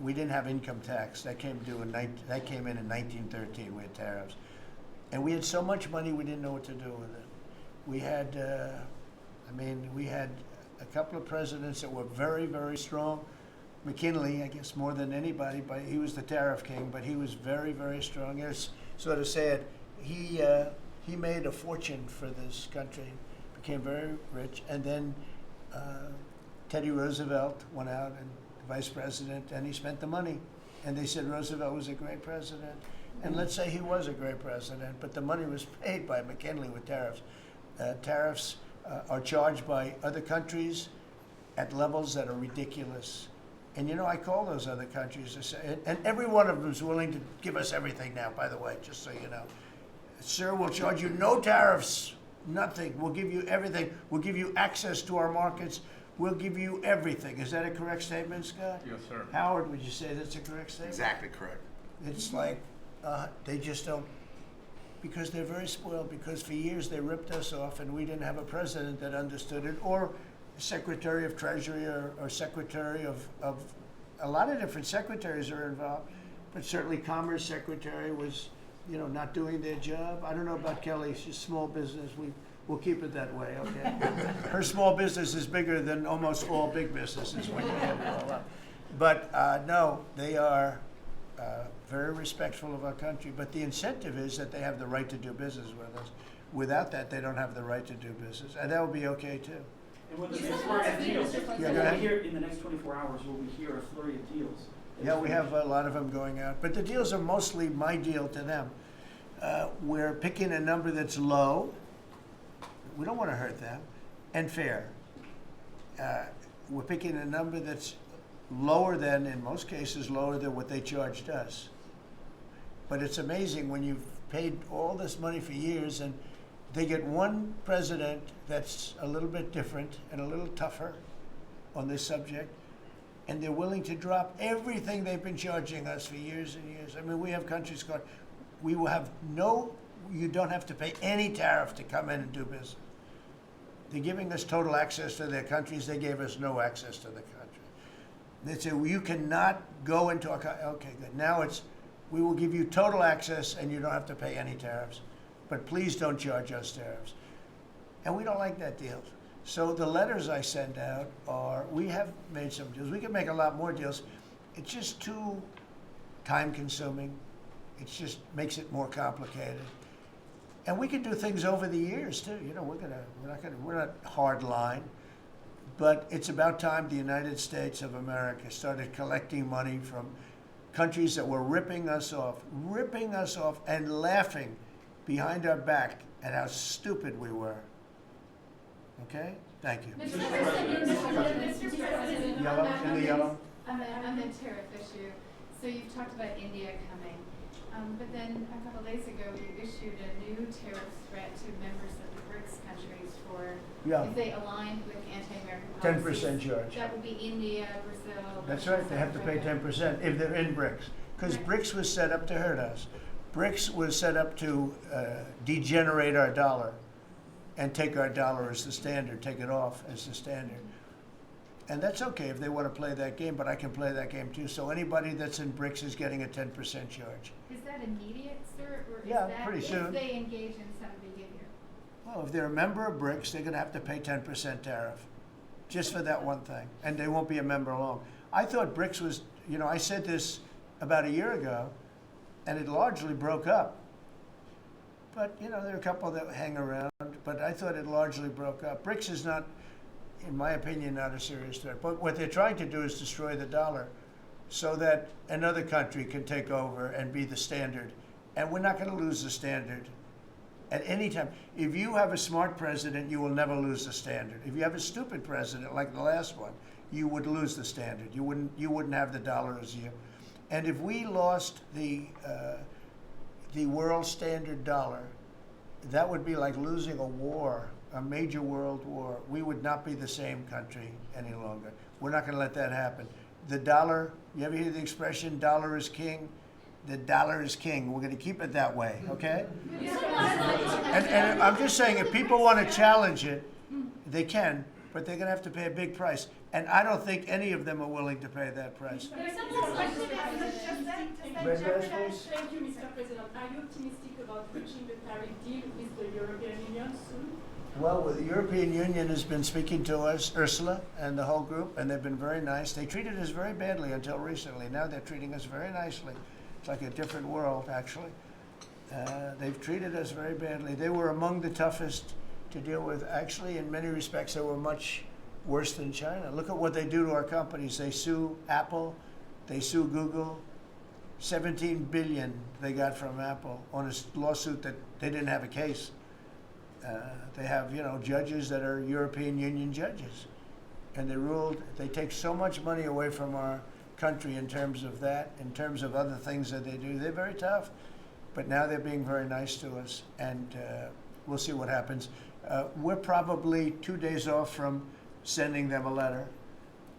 S1: We didn't have income tax. That came in in 1913. We had tariffs. And we had so much money we didn't know what to do with it. We had, we had a couple of presidents that were very, very strong. McKinley, I guess more than anybody, but he was the tariff king, but he was very, very strong. It's sort of sad. He made a fortune for this country, became very rich, and then Teddy Roosevelt went out and vice president, and he spent the money. And they said Roosevelt was a great president. And let's say he was a great president, but the money was paid by McKinley with tariffs. Tariffs are charged by other countries at levels that are ridiculous. And you know, I call those other countries, and every one of them is willing to give us everything now, by the way, just so you know. Sir, we'll charge you no tariffs, nothing. We'll give you everything. We'll give you access to our markets. We'll give you everything. Is that a correct statement, Scott?
S2: Yes, sir.
S1: Howard, would you say that's a correct statement?
S9: Exactly correct.
S1: It's like they just don't, because they're very spoiled, because for years they ripped us off and we didn't have a president that understood it, or Secretary of Treasury or Secretary of a lot of different secretaries are involved, but certainly Commerce Secretary was, you know, not doing their job. I don't know about Kelly, she's small business. We'll keep it that way, okay? Her small business is bigger than almost all big businesses when you add it all up. But no, they are very respectful of our country. But the incentive is that they have the right to do business with us. Without that, they don't have the right to do business. And that would be okay, too.
S7: And with the next flurry of deals,
S1: Yeah, go ahead.
S7: in the next 24 hours, will we hear a flurry of deals?
S1: Yeah, we have a lot of them going out. But the deals are mostly my deal to them. We're picking a number that's low. We don't want to hurt them, and fair. We're picking a number that's lower than, in most cases, lower than what they charged us. But it's amazing when you've paid all this money for years and they get one president that's a little bit different and a little tougher on this subject, and they're willing to drop everything they've been charging us for years and years. I mean, we have countries going, we will have you don't have to pay any tariff to come in and do business. They're giving us total access to their countries. They gave us no access to the country. They say, well, you cannot go into our, okay, good. Now it's, we will give you total access and you don't have to pay any tariffs. But please don't charge us tariffs. And we don't like that deal. So the letters I send out are, we have made some deals. We can make a lot more deals. It's just too time consuming. It just makes it more complicated. And we can do things over the years too. You know, we're not hard line. But it's about time the United States of America started collecting money from countries that were ripping us off and laughing behind our back at how stupid we were. Okay? Thank you.
S6: Mr. President,
S1: Yellow, in the yellow.
S9: On the tariff issue, so you've talked about India coming, but then a couple days ago you issued a new tariff threat to members of the BRICS countries for
S1: Yeah.
S9: if they aligned with anti-American policies.
S1: 10% charge.
S9: That would be India, Brazil.
S1: That's
S9: Russia,
S1: right, they have to
S9: South
S1: pay
S9: Africa.
S1: 10% if they're in BRICS. Because
S9: Right.
S1: BRICS was set up to hurt us. BRICS was set up to degenerate our dollar and take our dollar as the standard, take it off as the standard. And that's okay if they want to play that game, but I can play that game too. So anybody that's in BRICS is getting a 10% charge.
S9: Is that immediate, sir, or is
S1: Yeah,
S9: that
S1: pretty soon.
S9: if they engage in some behavior?
S1: Well, if they're a member of BRICS, they're going to have to pay 10% tariff, just for that one thing, and they won't be a member long. I thought BRICS was, you know, I said this about a year ago, and it largely broke up. But, you know, there are a couple that hang around, but I thought it largely broke up. BRICS is not, in my opinion, not a serious threat. But what they're trying to do is destroy the dollar so that another country can take over and be the standard. And we're not going to lose the standard at any time. If you have a smart president, you will never lose the standard. If you have a stupid president like the last one, you would lose the standard. You wouldn't have the dollar as you. And if we lost the world standard dollar, that would be like losing a war, a major world war. We would not be the same country any longer. We're not going to let that happen. The dollar, you ever hear the expression, dollar is king? The dollar is king. We're going to keep it that way, okay? And I'm just saying, if people want to challenge it, they can, but they're going to have to pay a big price. And I don't think any of them are willing to pay that price.
S6: There's some more questions.
S1: Red dress, please.
S6: Thank you, Mr. President. Are you optimistic about reaching the tariff deal with the European Union soon?
S1: Well, the European Union has been speaking to us, Ursula and the whole group, and they've been very nice. They treated us very badly until recently. Now they're treating us very nicely. It's like a different world, actually. They've treated us very badly. They were among the toughest to deal with. Actually, in many respects, they were much worse than China. Look at what they do to our companies. They sue Apple. They sue Google. $17 billion they got from Apple on a lawsuit that they didn't have a case. They have, you know, judges that are European Union judges. And they ruled, they take so much money away from our country in terms of that, in terms of other things that they do. They're very tough. But now they're being very nice to us, and we'll see what happens. We're probably 2 days off from sending them a letter.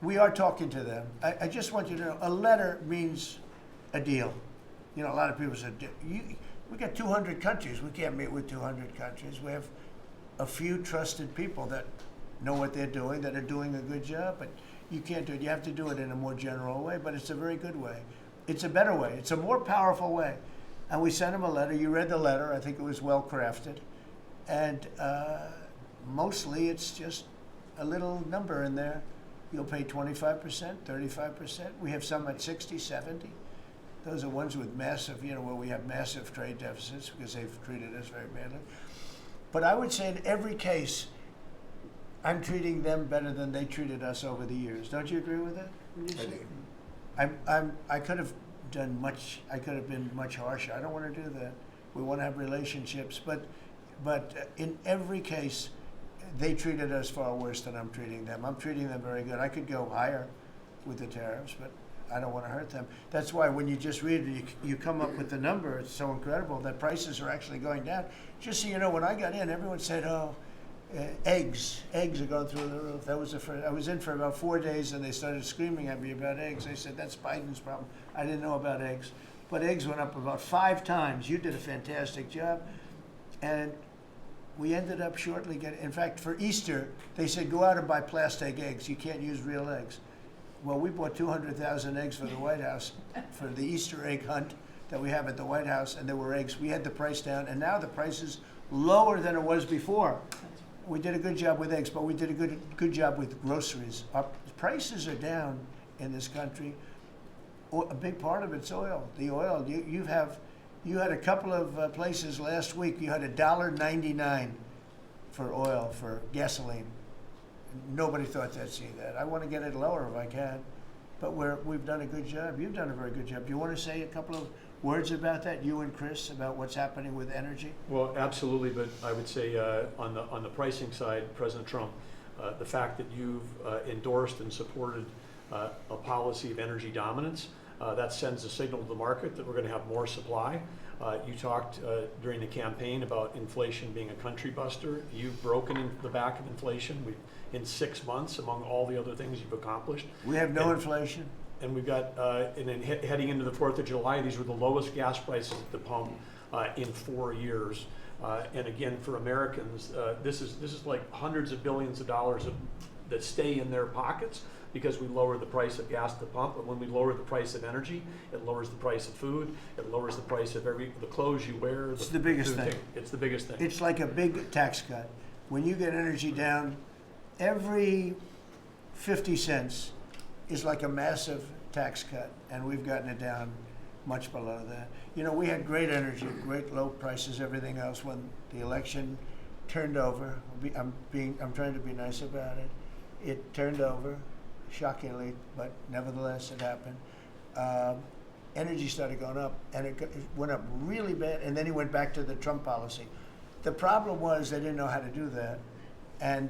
S1: We are talking to them. I just want you to know, a letter means a deal. You know, a lot of people say, we got 200 countries. We can't meet with 200 countries. We have a few trusted people that know what they're doing, that are doing a good job, but you can't do it. You have to do it in a more general way, but it's a very good way. It's a better way. It's a more powerful way. And we sent them a letter. You read the letter. I think it was well crafted. And mostly it's just a little number in there. You'll pay 25%, 35%. We have some at 60, 70. Those are ones with massive, you know, where we have massive trade deficits because they've treated us very badly. But I would say in every case, I'm treating them better than they treated us over the years. Don't you agree with that? I could have done much. I could have been much harsher. I don't want to do that. We want to have relationships, but in every case, they treated us far worse than I'm treating them. I'm treating them very good. I could go higher with the tariffs, but I don't want to hurt them. That's why when you just read it, you come up with the number. It's so incredible that prices are actually going down. Just so you know, when I got in, everyone said, "Oh, eggs are going through the roof." That was the first. I was in for about 4 days, and they started screaming at me about eggs. I said, "That's Biden's problem." I didn't know about eggs, but eggs went up about 5 times. You did a fantastic job, and we ended up shortly getting. In fact, for Easter, they said, "Go out and buy plastic eggs. You can't use real eggs." Well, we bought 200,000 eggs for the White House, for the Easter egg hunt that we have at the White House, and there were eggs. We had the price down, and now the price is lower than it was before. We did a good job with eggs, but we did a good job with groceries. Our prices are down in this country. A big part of it's oil. The oil, you had a couple of places last week, you had $1.99 for oil, for gasoline. Nobody thought they'd see that. I want to get it lower if I can, but we've done a good job. You've done a very good job. Do you want to say a couple of words about that, you and Chris, about what's happening with energy?
S10: Well, absolutely, but I would say on the pricing side, President Trump, the fact that you've endorsed and supported a policy of energy dominance, that sends a signal to the market that we're going to have more supply. You talked during the campaign about inflation being a country buster. You've broken the back of inflation. In 6 months, among all the other things you've accomplished.
S1: We have no inflation.
S10: And we've got, and then heading into the 4th of July, these were the lowest gas prices at the pump in 4 years. And again, for Americans, this is like hundreds of billions of dollars that stay in their pockets because we lower the price of gas at the pump. But when we lower the price of energy, it lowers the price of food. It lowers the price of the clothes you wear.
S1: It's the biggest thing.
S10: It's the biggest thing.
S1: It's like a big tax cut. When you get energy down, every 50 cents is like a massive tax cut, and we've gotten it down much below that. You know, we had great energy, great low prices, everything else. When the election turned over, I'm trying to be nice about it. It turned over, shockingly, but nevertheless it happened. Energy started going up, and it went up really bad, and then he went back to the Trump policy. The problem was they didn't know how to do that, and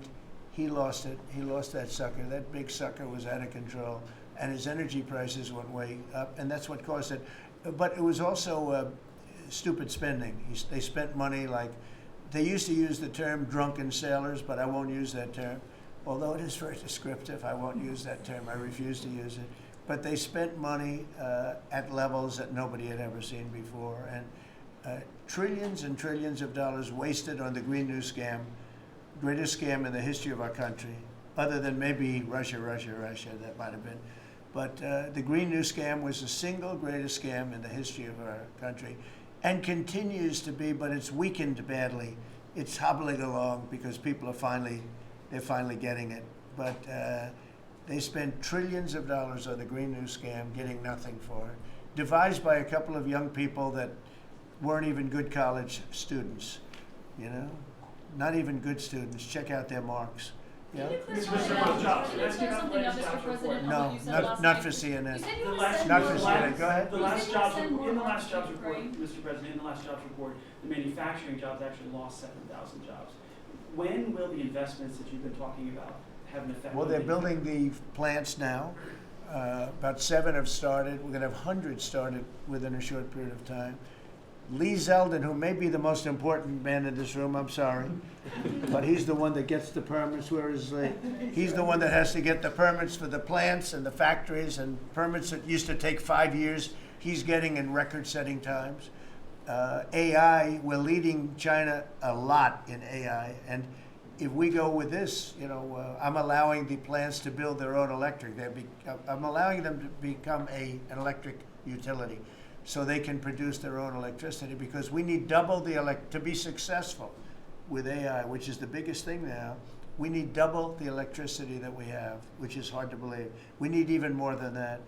S1: he lost it. He lost that sucker. That big sucker was out of control, and his energy prices went way up, and that's what caused it. But it was also stupid spending. They spent money like, they used to use the term drunken sailors, but I won't use that term. Although it is very descriptive, I won't use that term. I refuse to use it. But they spent money at levels that nobody had ever seen before, and trillions and trillions of dollars wasted on the Green New Scam. Greatest scam in the history of our country, other than maybe Russia, that might have been. But the Green New Scam was the single greatest scam in the history of our country, and continues to be, but it's weakened badly. It's hobbling along because people are they're finally getting it. But they spent trillions of dollars on the Green New Scam, getting nothing for it. Devised by a couple of young people that weren't even good college students, you know? Not even good students. Check out their marks. Yeah?
S6: Can you clear something up, Mr. President, on
S1: No,
S6: what you said last
S1: not
S6: night?
S1: for CNN.
S6: You said you
S7: The
S6: would
S7: last-
S6: send
S1: Not
S6: more
S1: for
S6: money.
S1: CNN. Go ahead.
S7: The
S6: You
S7: last
S6: said you
S7: jobs
S6: would send
S7: report, in the
S6: more
S7: last jobs
S6: money to
S7: report,
S6: Ukraine.
S7: Mr. President, in the last jobs report, the manufacturing jobs actually lost 7,000 jobs. When will the investments that you've been talking about have an effect?
S1: Well,
S7: on
S1: they're
S7: the-
S1: building the plants now. About 7 have started. We're going to have hundreds started within a short period of time. Lee Zeldin, who may be the most important man in this room, I'm sorry, but he's the one that gets the permits. Where is Lee? He's the one that has to get the permits for the plants and the factories, and permits that used to take 5 years, he's getting in record-setting times. AI, we're leading China a lot in AI, and if we go with this, you know, I'm allowing the plants to build their own electric. I'm allowing them to become an electric utility, so they can produce their own electricity, because we need double to be successful with AI, which is the biggest thing now. We need double the electricity that we have, which is hard to believe. We need even more than that.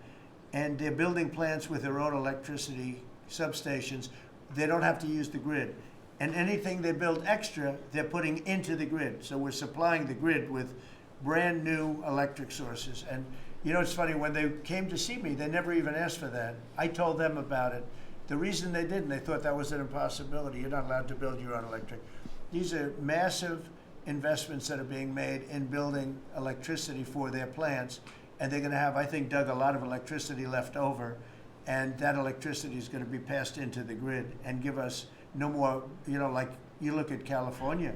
S1: And they're building plants with their own electricity substations. They don't have to use the grid. And anything they build extra, they're putting into the grid. So we're supplying the grid with brand new electric sources. And you know, it's funny, when they came to see me, they never even asked for that. I told them about it. The reason they didn't, they thought that was an impossibility. You're not allowed to build your own electric. These are massive investments that are being made in building electricity for their plants. And they're going to have, I think, Doug, a lot of electricity left over. And that electricity is going to be passed into the grid and give us no more, you know, like you look at California.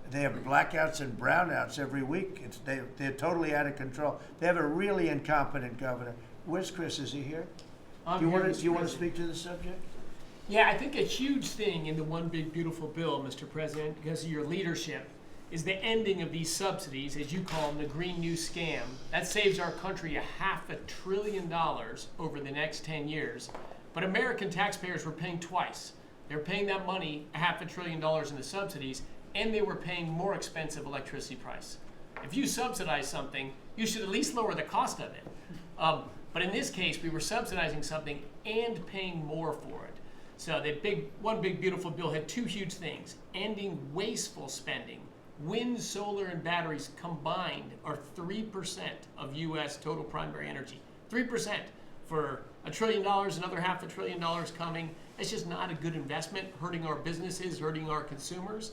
S1: They have blackouts and brownouts every week. They're totally out of control. They have a really incompetent governor. Where's Chris? Is he here? Do you want to speak to the subject?
S11: Yeah, I think a huge thing in the One Big Beautiful Bill, Mr. President, because of your leadership, is the ending of these subsidies, as you call them, the Green New Scam. That saves our country $500 billion over the next 10 years. But American taxpayers were paying twice. They're paying that money, $500 billion in the subsidies, and they were paying more expensive electricity price. If you subsidize something, you should at least lower the cost of it. But in this case, we were subsidizing something and paying more for it. So the one big beautiful bill had two huge things: ending wasteful spending. Wind, solar, and batteries combined are 3% of U.S. total primary energy. 3% for $1 trillion, another $500 billion coming. It's just not a good investment, hurting our businesses, hurting our consumers.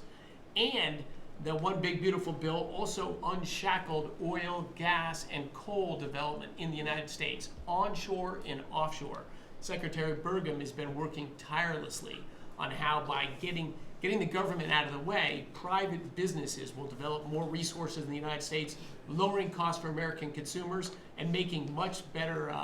S11: And the one big beautiful bill also unshackled oil, gas, and coal development in the United States, onshore and offshore. Secretary Burgum has been working tirelessly on how, by getting the government out of the way, private businesses will develop more resources in the United States, lowering costs for American consumers and making much better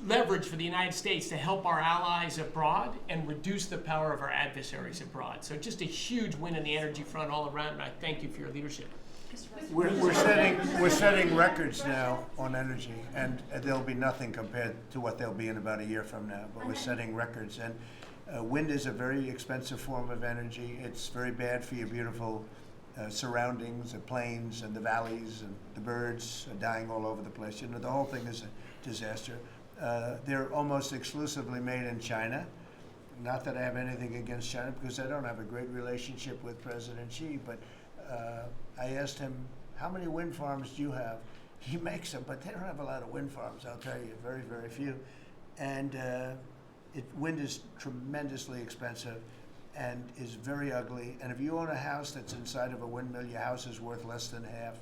S11: leverage for the United States to help our allies abroad and reduce the power of our adversaries abroad. So just a huge win in the energy front all around, and I thank you for your leadership.
S1: We're setting records now on energy, and there'll be nothing compared to what they'll be in about a year from now, but we're setting records. And wind is a very expensive form of energy. It's very bad for your beautiful surroundings, the plains and the valleys, and the birds are dying all over the place. You know, the whole thing is a disaster. They're almost exclusively made in China. Not that I have anything against China, because I don't have a great relationship with President Xi, but I asked him, how many wind farms do you have? He makes them, but they don't have a lot of wind farms, I'll tell you, very, very few. And wind is tremendously expensive and is very ugly. And if you own a house that's inside of a windmill, your house is worth less than half.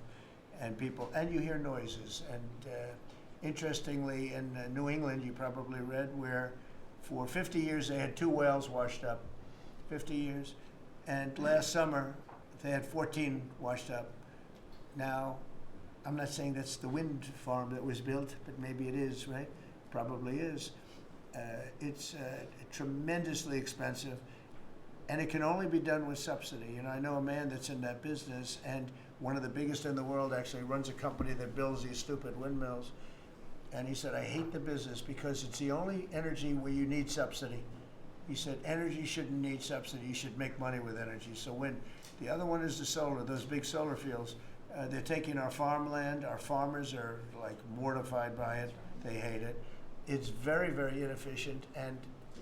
S1: And you hear noises. And interestingly, in New England, you probably read, where for 50 years they had 2 wells washed up, 50 years. And last summer, they had 14 washed up. Now, I'm not saying that's the wind farm that was built, but maybe it is, right? Probably is. It's tremendously expensive, and it can only be done with subsidy. You know, I know a man that's in that business, and one of the biggest in the world actually runs a company that builds these stupid windmills. And he said, I hate the business because it's the only energy where you need subsidy. He said, energy shouldn't need subsidy. You should make money with energy. So wind. The other one is the solar, those big solar fields. They're taking our farmland. Our farmers are like mortified by it. They hate it. It's very, very inefficient and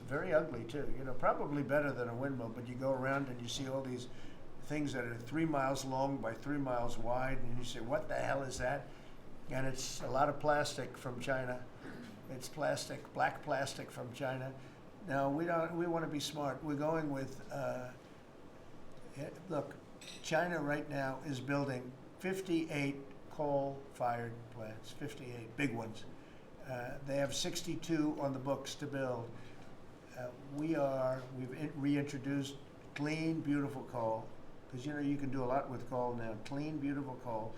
S1: very ugly too. You know, probably better than a windmill, but you go around and you see all these things that are 3 miles long by 3 miles wide, and you say, what the hell is that? And it's a lot of plastic from China. It's plastic, black plastic from China. Now, we want to be smart. We're going with, look, China right now is building 58 coal-fired plants, 58 big ones. They have 62 on the books to build. We've reintroduced clean, beautiful coal, because you know you can do a lot with coal now. Clean, beautiful coal,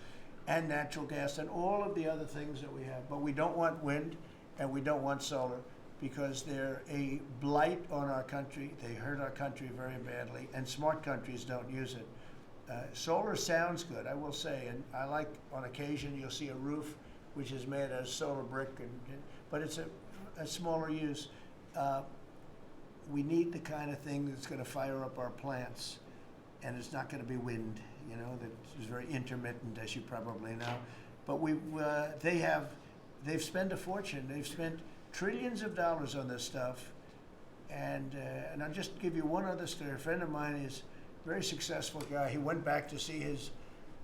S1: and natural gas, and all of the other things that we have. But we don't want wind, and we don't want solar, because they're a blight on our country. They hurt our country very badly, and smart countries don't use it. Solar sounds good, I will say, and I like, on occasion, you'll see a roof which is made out of solar brick, but it's a smaller use. We need the kind of thing that's going to fire up our plants, and it's not going to be wind, you know, that is very intermittent, as you probably know. But they've spent a fortune. They've spent trillions of dollars on this stuff, and I'll just give you one other story. A friend of mine is a very successful guy. He went back to see his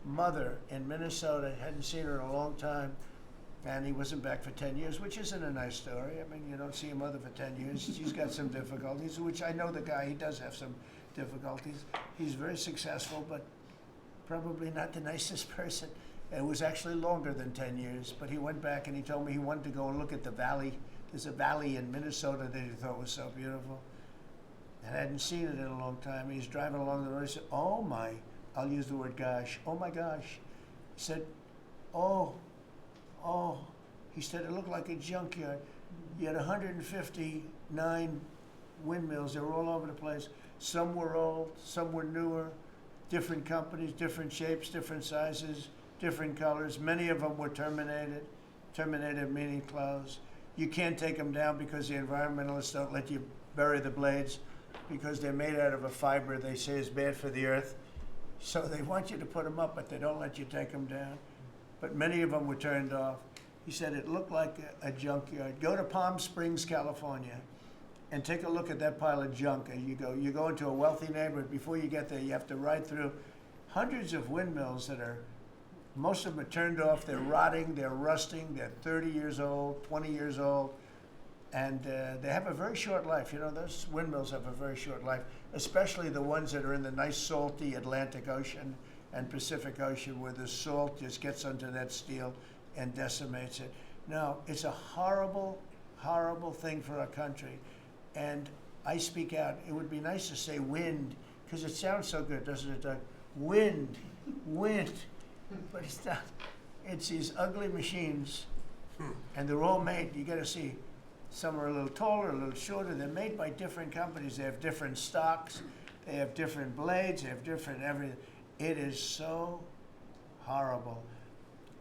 S1: mother in Minnesota. Hadn't seen her in a long time. And he wasn't back for 10 years, which isn't a nice story. I mean, you don't see your mother for 10 years. She's got some difficulties, which I know the guy, he does have some difficulties. He's very successful, but probably not the nicest person. It was actually longer than 10 years, but he went back and he told me he wanted to go and look at the valley. There's a valley in Minnesota that he thought was so beautiful. And I hadn't seen it in a long time. He's driving along the road. He said, oh my, I'll use the word gosh, oh my gosh. He said, oh, he said, it looked like a junkyard. You had 159 windmills. They were all over the place. Some were old, some were newer. different companies, different shapes, different sizes, different colors. Many of them were terminated. Terminated meaning closed. You can't take them down because the environmentalists don't let you bury the blades because they're made out of a fiber they say is bad for the earth. So they want you to put them up, but they don't let you take them down. But many of them were turned off. He said it looked like a junkyard. Go to Palm Springs, California, and take a look at that pile of junk. And you go into a wealthy neighborhood. Before you get there, you have to ride through hundreds of windmills that are, most of them are turned off. They're rotting, they're rusting, they're 30 years old, 20 years old, and they have a very short life. You know, those windmills have a very short life, especially the ones that are in the nice salty Atlantic Ocean and Pacific Ocean where the salt just gets under that steel and decimates it. No, it's a horrible, horrible thing for our country. And I speak out. It would be nice to say wind, because it sounds so good, doesn't it, Doug? Wind, wind. But it's not. It's these ugly machines, and they're all made, you gotta see, some are a little taller, a little shorter. They're made by different companies. They have different stocks. They have different blades. They have different everything. It is so horrible.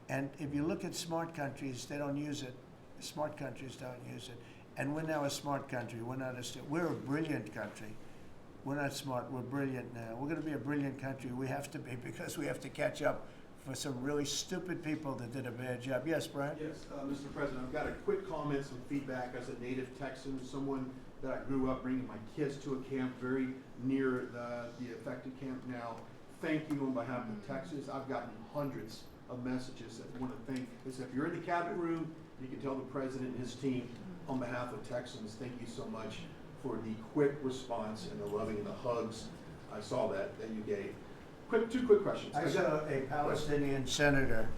S1: And if you look at smart countries, they don't use it. Smart countries don't use it. And we're now a smart country. We're not we're a brilliant country. We're not smart. We're brilliant now. We're going to be a brilliant country. We have to be, because we have to catch up for some really stupid people that did a bad job. Yes, Brian?
S12: Yes, Mr. President, I've got a quick comment, some feedback as a native Texan, someone that I grew up bringing my kids to a camp very near the affected camp now. Thank you on behalf of Texas. I've gotten hundreds of messages that want to thank. If you're in the cabinet room, you can tell the president and his team on behalf of Texans, thank you so much for the quick response and the loving and the hugs. I saw that you gave. Two quick questions.
S1: I saw a Palestinian senator.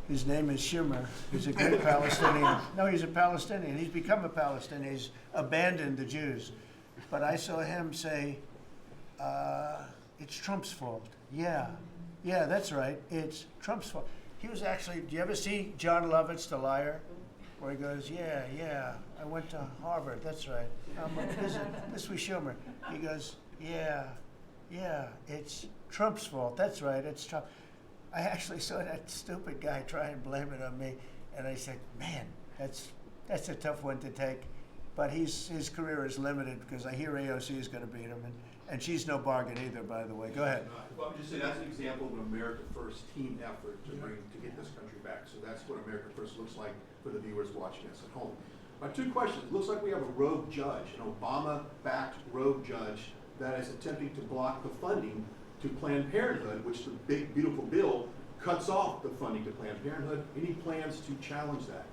S1: His name is Schumer. He's a great Palestinian. No, he's a Palestinian. He's become a Palestinian. He's abandoned the Jews. But I saw him say, it's Trump's fault. Yeah, that's right. It's Trump's fault. He was actually, do you ever see John Lovett's The Liar? Where he goes, yeah, I went to Harvard. That's right. This was Schumer. He goes, yeah, it's Trump's fault. That's right, it's Trump. I actually saw that stupid guy try and blame it on me, and I said, man, that's a tough one to take. But his career is limited because I hear AOC is going to beat him, and she's no bargain either, by the way. Go ahead.
S12: Well, I'm just saying that's an example of an America First team effort to get this country back. So that's what America First looks like for the viewers watching us at home. My two questions. It looks like we have a rogue judge, an Obama-backed rogue judge that is attempting to block the funding to Planned Parenthood, which the big, beautiful bill cuts off the funding to Planned Parenthood. Any plans to challenge that?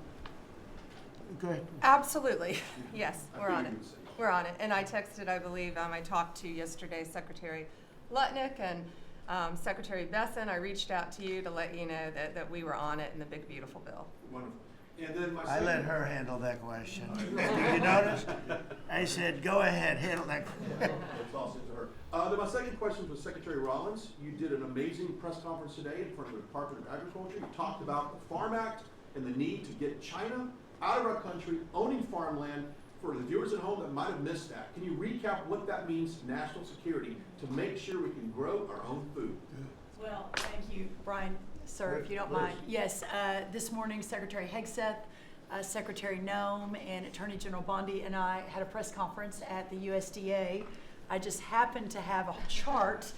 S1: Good.
S8: Absolutely. Yes, we're on it. We're on it. And I texted, I believe, I talked to yesterday Secretary Lutnick and Secretary Besson. I reached out to you to let you know that we were on it in the big, beautiful bill.
S12: Wonderful. And then my
S1: I let her handle that question. Did you notice? I said, go ahead, handle that.
S12: Toss it to her. Then my second question was Secretary Rollins. You did an amazing press conference today in front of the Department of Agriculture. You talked about the Farm Act and the need to get China out of our country, owning farmland. For the viewers at home that might have missed that, can you recap what that means to national security to make sure we can grow our own food?
S13: Well, thank you, Brian, sir, if you don't mind. Yes, this morning Secretary Hegseth, Secretary Noem, and Attorney General Bondi and I had a press conference at the USDA. I just happened to have a chart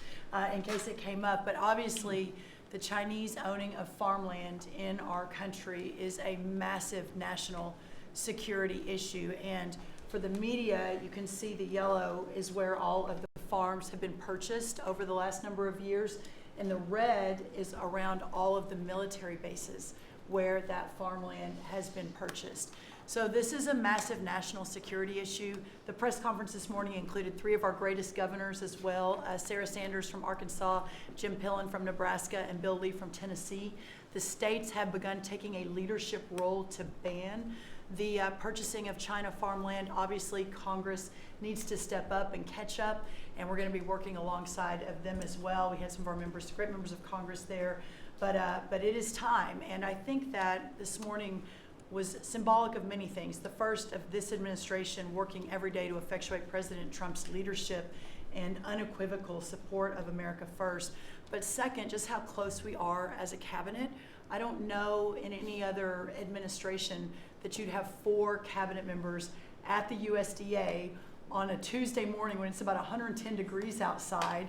S13: in case it came up, but obviously the Chinese owning of farmland in our country is a massive national security issue. And for the media, you can see the yellow is where all of the farms have been purchased over the last number of years, and the red is around all of the military bases where that farmland has been purchased. So this is a massive national security issue. The press conference this morning included 3 of our greatest governors as well, Sarah Sanders from Arkansas, Jim Pillen from Nebraska, and Bill Lee from Tennessee. The states have begun taking a leadership role to ban the purchasing of China farmland. Obviously, Congress needs to step up and catch up, and we're going to be working alongside of them as well. We had some of our members, great members of Congress there, but it is time. And I think that this morning was symbolic of many things. The first of this administration working every day to effectuate President Trump's leadership and unequivocal support of America First. But second, just how close we are as a cabinet. I don't know in any other administration that you'd have 4 cabinet members at the USDA on a Tuesday morning when it's about 110 degrees outside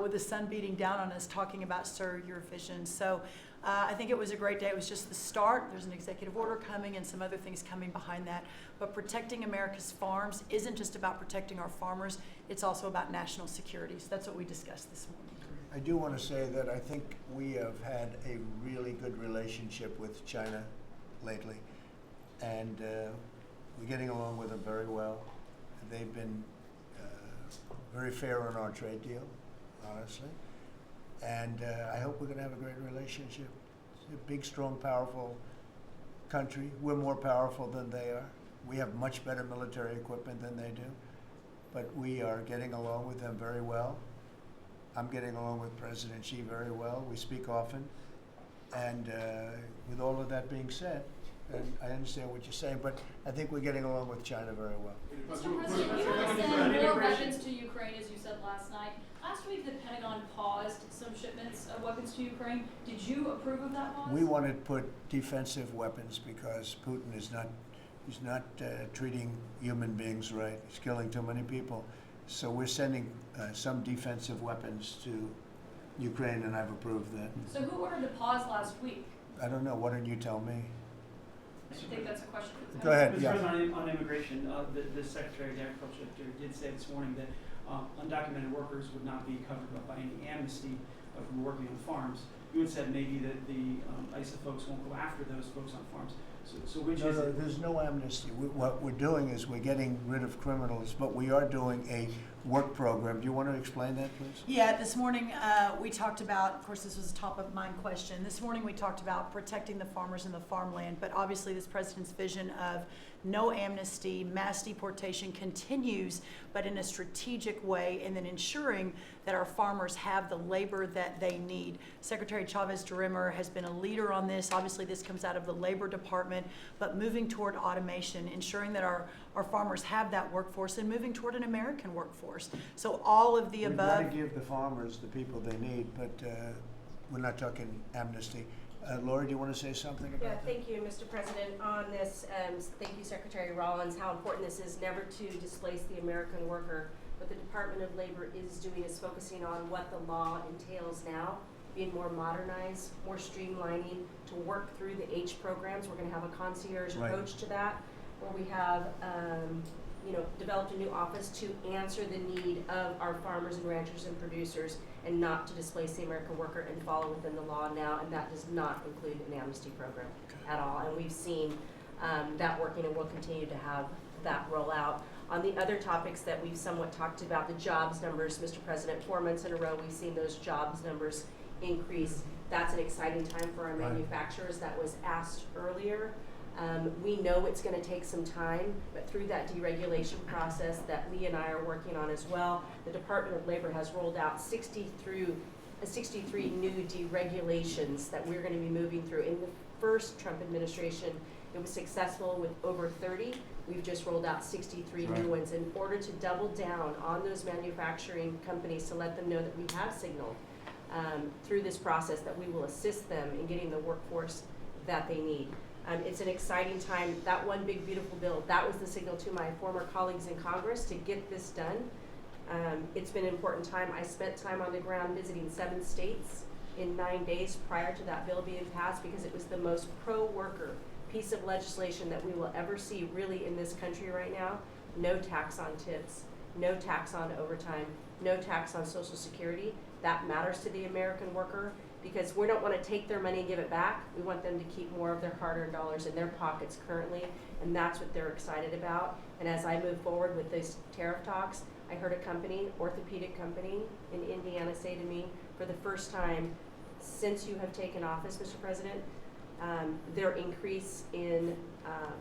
S13: with the sun beating down on us talking about Sir, Your Vision. So I think it was a great day. It was just the start. There's an executive order coming and some other things coming behind that. But protecting America's farms isn't just about protecting our farmers. It's also about national security. So that's what we discussed this morning.
S1: I do want to say that I think we have had a really good relationship with China lately, and we're getting along with them very well. They've been very fair on our trade deal, honestly, and I hope we're going to have a great relationship. It's a big, strong, powerful country. We're more powerful than they are. We have much better military equipment than they do, but we are getting along with them very well. I'm getting along with President Xi very well. We speak often. And with all of that being said, and I understand what you're saying, but I think we're getting along with China very well.
S6: Mr. President, you want to send more weapons to Ukraine, as you said last night. Last week, the Pentagon paused some shipments of weapons to Ukraine. Did you approve of that pause?
S1: We want to put defensive weapons because Putin is not treating human beings right. He's killing too many people. So we're sending some defensive weapons to Ukraine, and I've approved that.
S6: So who ordered the pause last week?
S1: I don't know. Why don't you tell me?
S6: I think that's a question.
S1: Go ahead.
S7: Mr.
S1: Yeah.
S7: President, on immigration, the Secretary of Agriculture did say this morning that undocumented workers would not be covered by any amnesty from working on farms. You had said maybe that the ISA folks won't go after those folks on farms. So which is it?
S1: There's no amnesty. What we're doing is we're getting rid of criminals, but we are doing a work program. Do you want to explain that, please?
S13: Yeah, this morning we talked about, of course, this was a top of mind question. This morning we talked about protecting the farmers and the farmland, but obviously this president's vision of no amnesty, mass deportation continues, but in a strategic way, and then ensuring that our farmers have the labor that they need. Secretary Chavez-DeRimmer has been a leader on this. Obviously, this comes out of the Labor Department, but moving toward automation, ensuring that our farmers have that workforce, and moving toward an American workforce. So all of the
S1: We've
S13: above.
S1: got to give the farmers the people they need, but we're not talking amnesty. Laura, do you want to say something about that?
S14: Thank you, Mr. President. On this, thank you, Secretary Rollins, how important this is never to displace the American worker. What the Department of Labor is doing is focusing on what the law entails now, being more modernized, more streamlining, to work through the H programs. We're going to have a concierge approach to that, where we have developed a new office to answer the need of our farmers and ranchers and producers, and not to displace the American worker and follow within the law now, and that does not include an amnesty program at all. And we've seen that working, and we'll continue to have that roll out. On the other topics that we've somewhat talked about, the jobs numbers, Mr. President, 4 months in a row we've seen those jobs numbers increase. That's an exciting time for our manufacturers. That was asked earlier. We know it's going to take some time, but through that deregulation process that Lee and I are working on as well, the Department of Labor has rolled out 63 new deregulations that we're going to be moving through. In the first Trump administration, it was successful with over 30. We've just rolled out 63 new ones in order to double down on those manufacturing companies, to let them know that we have signaled through this process that we will assist them in getting the workforce that they need. It's an exciting time. That one big beautiful bill, that was the signal to my former colleagues in Congress to get this done. It's been an important time. I spent time on the ground visiting 7 states in 9 days prior to that bill being passed, because it was the most pro-worker piece of legislation that we will ever see really in this country right now. No tax on tips, no tax on overtime, no tax on Social Security. That matters to the American worker, because we don't want to take their money and give it back. We want them to keep more of their hard-earned dollars in their pockets currently, and that's what they're excited about. And as I move forward with these tariff talks, I heard a company, orthopedic company in Indiana, say to me, for the first time since you have taken office, Mr. President, their increase in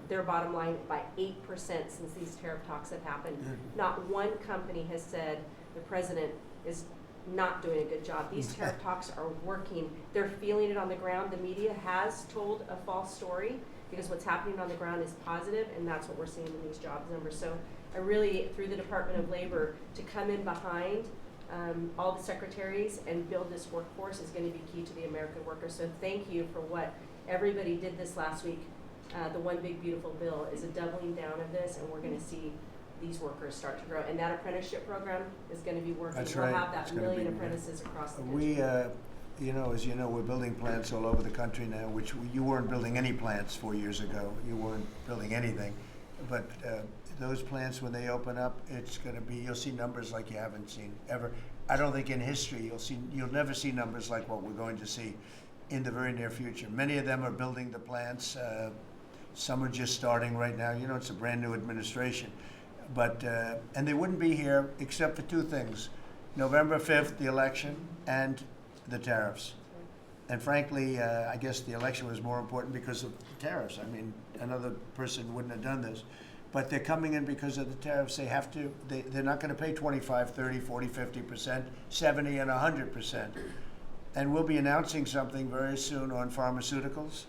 S14: their bottom line by 8% since these tariff talks have happened. Not one company has said the president is not doing a good job. These tariff talks are working. They're feeling it on the ground. The media has told a false story, because what's happening on the ground is positive, and that's what we're seeing in these jobs numbers. So I really, through the Department of Labor, to come in behind all the secretaries and build this workforce is going to be key to the American worker. So thank you for what everybody did this last week. The One Big Beautiful Bill is a doubling down of this, and we're going to see these workers start to grow. And that apprenticeship program is going to be working.
S1: That's
S14: we'll
S1: right.
S14: have that
S1: It's gonna
S14: million
S1: be-
S14: apprentices across the country.
S1: We, as you know, we're building plants all over the country now, which you weren't building any plants 4 years ago. You weren't building anything. But those plants, when they open up, it's going to be, you'll see numbers like you haven't seen ever. I don't think in history you'll never see numbers like what we're going to see in the very near future. Many of them are building the plants. Some are just starting right now. You know, it's a brand new administration. But, and they wouldn't be here except for two things. November 5th, the election, and the tariffs. And frankly, I guess the election was more important because of the tariffs. I mean, another person wouldn't have done this. But they're coming in because of the tariffs. They have to, they're not going to pay 25, 30, 40, 50%, 70, and 100%. And we'll be announcing something very soon on pharmaceuticals.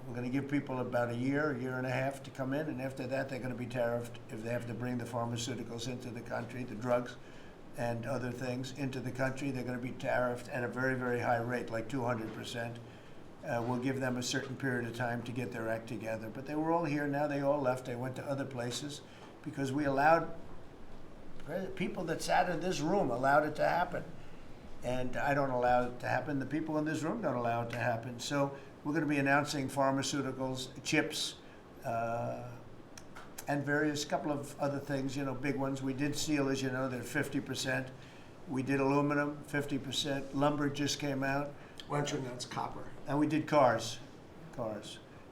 S1: We're going to give people about a year and a half to come in, and after that they're going to be tariffed if they have to bring the pharmaceuticals into the country, the drugs and other things into the country. They're going to be tariffed at a very, very high rate, like 200%. We'll give them a certain period of time to get their act together. But they were all here, now they all left. They went to other places because we allowed, people that sat in this room allowed it to happen. And I don't allow it to happen. The people in this room don't allow it to happen. So we're going to be announcing pharmaceuticals, chips, and various couple of other things, you know, big ones. We did steel, as you know, they're 50%. We did aluminum, 50%. Lumber just came out.
S15: That's copper.
S1: And we did cars.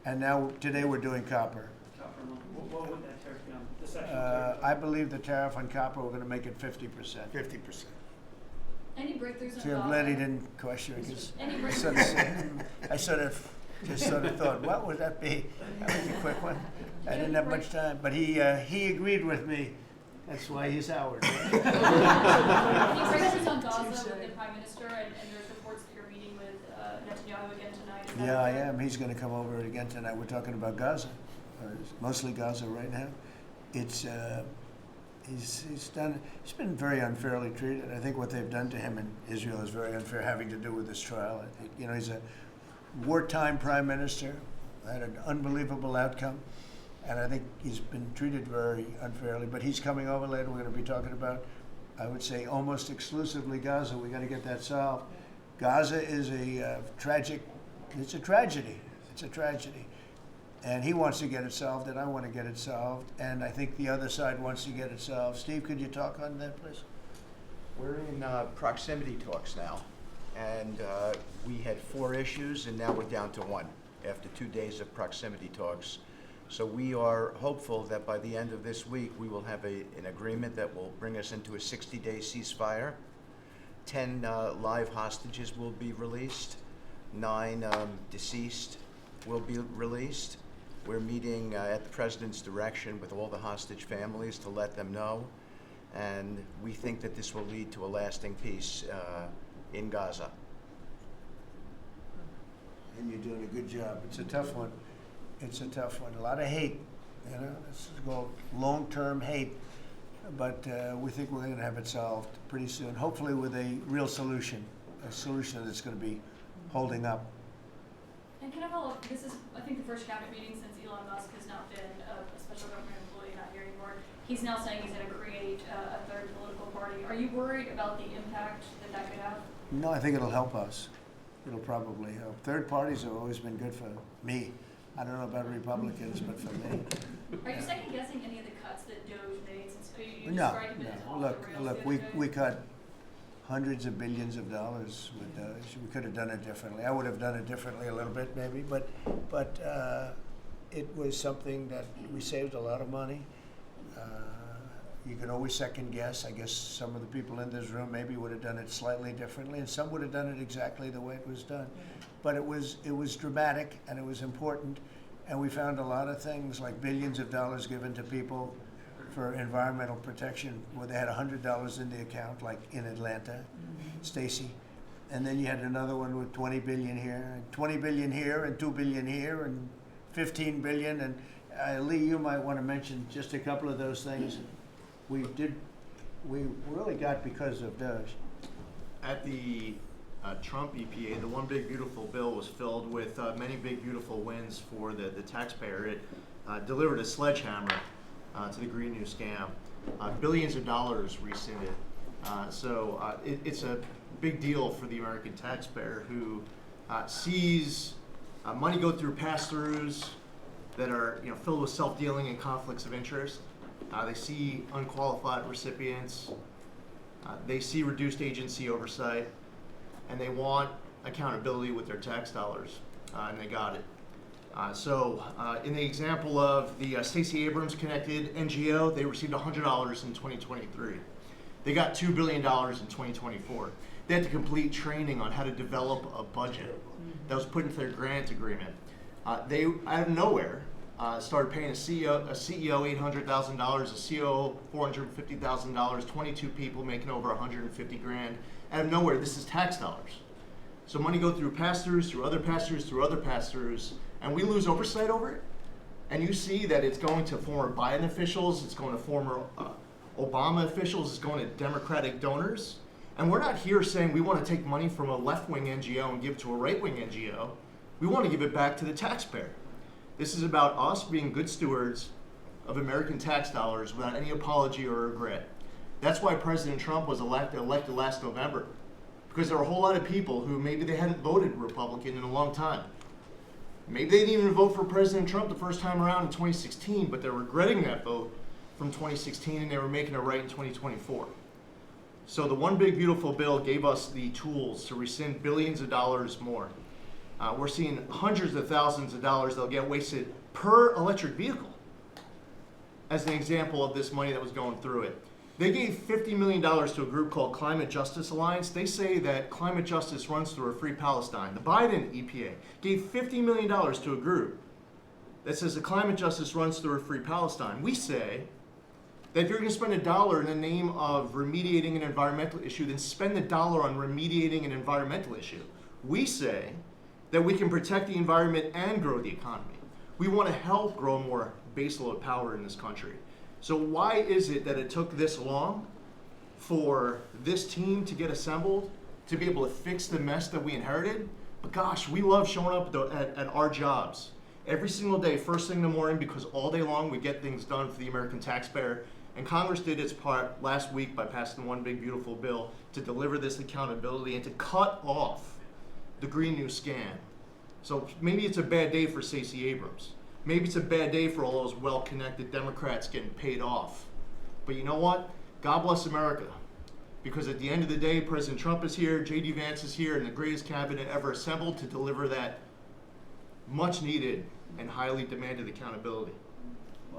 S1: And now, today we're doing copper.
S7: Copper, what would that tariff be on? The section tariff?
S1: I believe the tariff on copper, we're going to make it 50%.
S15: 50%.
S6: Any breakthroughs on
S1: See, I'm
S6: Gaza?
S1: glad he didn't question it, 'cause
S6: Any
S1: I sort of just thought, what would that be? That was a quick one. I didn't have much time, but he agreed with me. That's why he's Howard.
S6: Any breakthroughs on Gaza with the Prime Minister, and there's reports that you're meeting with Netanyahu again tonight? Is that
S1: Yeah, I
S6: correct?
S1: am. He's going to come over again tonight. We're talking about Gaza, mostly Gaza right now. It's he's been very unfairly treated. I think what they've done to him in Israel is very unfair, having to do with this trial. I think, you know, he's a wartime prime minister, had an unbelievable outcome, and I think he's been treated very unfairly. But he's coming over later. We're going to be talking about, I would say, almost exclusively Gaza. We got to get that solved. Gaza is a tragic. It's a tragedy. It's a tragedy. And he wants to get it solved, and I want to get it solved, and I think the other side wants to get it solved. Steve, could you talk on that, please?
S16: We're in proximity talks now, and we had 4 issues, and now we're down to 1 after 2 days of proximity talks. So we are hopeful that by the end of this week, we will have an agreement that will bring us into a 60-day ceasefire. 10 live hostages will be released. 9 deceased will be released. We're meeting at the President's direction with all the hostage families to let them know. And we think that this will lead to a lasting peace in Gaza.
S1: And you're doing a good job. It's a tough one. It's a tough one. A lot of hate, you know. This is called long-term hate. But we think we're going to have it solved pretty soon, hopefully with a real solution, a solution that's going to be holding up.
S6: And can I follow up? This is, I think, the first cabinet meeting since Elon Musk has not been a special government employee, not here anymore. He's now saying he's going to create a third political party. Are you worried about the impact that that could have?
S1: No, I think it'll help us. It'll probably help. Third parties have always been good for me. I don't know about Republicans, but for me.
S6: Are you second guessing any of the cuts that DOJ made since you
S1: No,
S6: described him as
S1: no.
S6: off
S1: Look,
S6: the rails
S1: look.
S6: the
S1: We
S6: other day?
S1: we cut hundreds of billions of dollars with DOJ. We could have done it differently. I would have done it differently a little bit, maybe, but it was something that we saved a lot of money. You can always second guess. I guess some of the people in this room maybe would have done it slightly differently, and some would have done it exactly the way it was done. But it was dramatic, and it was important, and we found a lot of things like billions of dollars given to people for environmental protection, where they had $100 in the account, like in Atlanta, Stacy. And then you had another one with 20 billion here, and 20 billion here, and 2 billion here, and 15 billion, and Lee, you might want to mention just a couple of those things. We really got because of those.
S17: At the Trump EPA, the one big beautiful bill was filled with many big beautiful wins for the taxpayer. It delivered a sledgehammer to the Green New Scam. Billions of dollars rescinded. So it's a big deal for the American taxpayer who sees money go through pass-throughs that are filled with self-dealing and conflicts of interest. They see unqualified recipients. They see reduced agency oversight, and they want accountability with their tax dollars, and they got it. So in the example of the Stacey Abrams connected NGO, they received $100 in 2023. They got $2 billion in 2024. They had to complete training on how to develop a budget that was put into their grant agreement. They, out of nowhere, started paying a CEO $800,000, a COO $450,000, 22 people making over 150 grand. Out of nowhere, this is tax dollars. So money go through pass-throughs, through other pass-throughs, through other pass-throughs, and we lose oversight over it. And you see that it's going to former Biden officials, it's going to former Obama officials, it's going to Democratic donors. And we're not here saying we want to take money from a left-wing NGO and give it to a right-wing NGO. We want to give it back to the taxpayer. This is about us being good stewards of American tax dollars without any apology or regret. That's why President Trump was elected last November, because there were a whole lot of people who maybe they hadn't voted Republican in a long time. Maybe they didn't even vote for President Trump the first time around in 2016, but they're regretting that vote from 2016 and they were making it right in 2024. So the One Big Beautiful Bill gave us the tools to rescind billions of dollars more. We're seeing hundreds of thousands of dollars that'll get wasted per electric vehicle as an example of this money that was going through it. They gave $50 million to a group called Climate Justice Alliance. They say that climate justice runs through a free Palestine. The Biden EPA gave $50 million to a group that says the climate justice runs through a free Palestine. We say that if you're going to spend $1 in the name of remediating an environmental issue, then spend the dollar on remediating an environmental issue. We say that we can protect the environment and grow the economy. We want to help grow more baseload power in this country. So why is it that it took this long for this team to get assembled, to be able to fix the mess that we inherited? But gosh, we love showing up at our jobs every single day, first thing in the morning, because all day long we get things done for the American taxpayer. And Congress did its part last week by passing the One Big Beautiful Bill to deliver this accountability and to cut off the Green New Scam. So maybe it's a bad day for Stacey Abrams. Maybe it's a bad day for all those well-connected Democrats getting paid off. But you know what? God bless America. Because at the end of the day, President Trump is here, J.D. Vance is here, and the greatest cabinet ever assembled to deliver that much-needed and highly demanded accountability.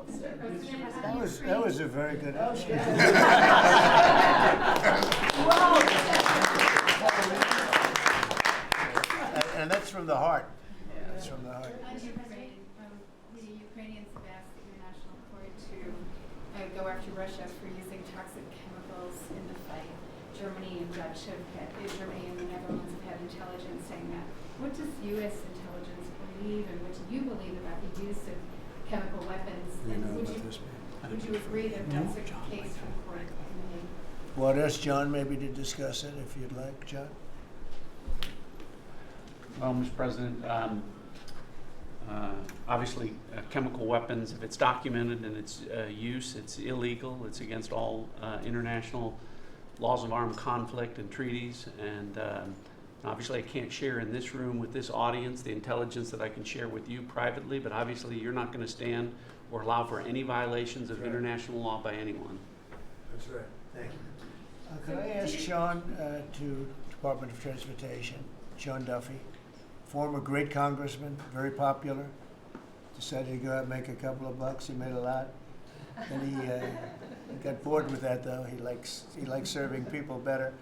S1: That was a very good answer. And that's from the heart. That's from the heart.
S9: The Ukrainians have asked the International Court to go after Russia for using toxic chemicals in the fight. Germany and Germany and the Netherlands have had intelligence saying that. What does U.S. intelligence believe, and what do you believe about the use of chemical weapons? And would you agree that that's a case for the court?
S1: Well, I'd ask John maybe to discuss it if you'd like, John.
S18: Well, Mr. President, obviously chemical weapons, if it's documented in its use, it's illegal. It's against all international laws of armed conflict and treaties. And obviously I can't share in this room with this audience the intelligence that I can share with you privately, but obviously you're not going to stand or allow for any violations of international law by anyone.
S1: That's right. Thank you. Could I ask Sean to Department of Transportation, Sean Duffy, former great congressman, very popular, decided to go out and make a couple of bucks. He made a lot. Then he got bored with that, though. He likes serving people better,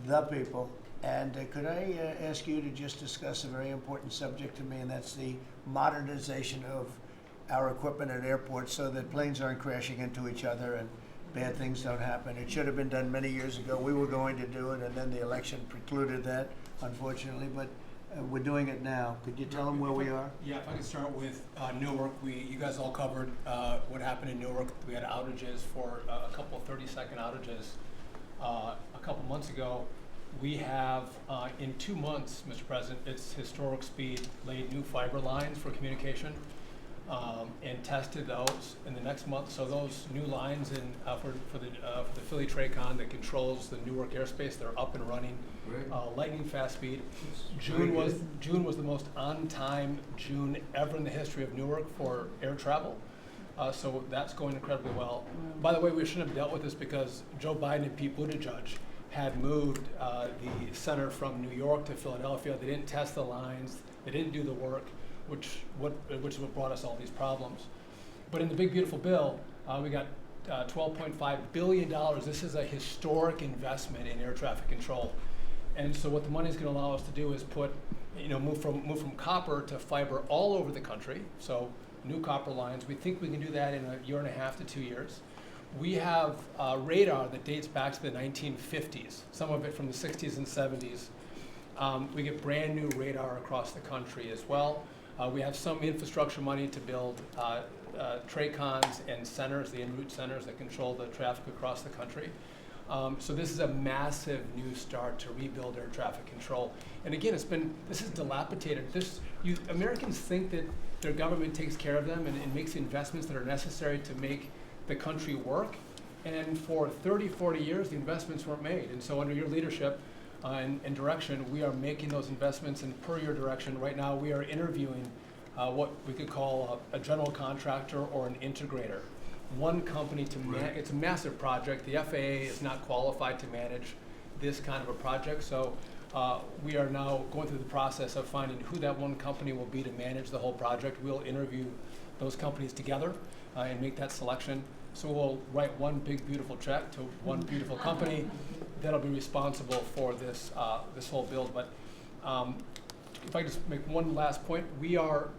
S1: the people. And could I ask you to just discuss a very important subject to me, and that's the modernization of our equipment at airports so that planes aren't crashing into each other and bad things don't happen. It should have been done many years ago. We were going to do it, and then the election precluded that, unfortunately. But We're doing it now. Could you tell them where we are?
S19: Yeah, if I could start with Newark. You guys all covered what happened in Newark. We had outages for a couple 30-second outages a couple months ago. We have, in 2 months, Mr. President, it's historic speed, laid new fiber lines for communication and tested those in the next month. So those new lines for the Philly TRACON that controls the Newark airspace, they're up and running. Lightning fast speed. June was the most on-time June ever in the history of Newark for air travel. So that's going incredibly well. By the way, we shouldn't have dealt with this because Joe Biden and Pete Buttigieg had moved the center from New York to Philadelphia. They didn't test the lines. They didn't do the work, which is what brought us all these problems. But in the big beautiful bill, we got $12.5 billion. This is a historic investment in air traffic control. And so what the money is going to allow us to do is move from copper to fiber all over the country. So new copper lines. We think we can do that in 1.5 to 2 years. We have radar that dates back to the 1950s, some of it from the 60s and 70s. We get brand new radar across the country as well. We have some infrastructure money to build TRACONs and centers, the en route centers that control the traffic across the country. So this is a massive new start to rebuild air traffic control. And again, this is dilapidated. Americans think that their government takes care of them and makes the investments that are necessary to make the country work. And for 30, 40 years, the investments weren't made. And so under your leadership and direction, we are making those investments. And per your direction, right now we are interviewing what we could call a general contractor or an integrator. One company to manage. It's a massive project. The FAA is not qualified to manage this kind of a project. So we are now going through the process of finding who that one company will be to manage the whole project. We'll interview those companies together and make that selection. So we'll write one big beautiful check to one beautiful company that'll be responsible for this whole build. But if I just make one last point,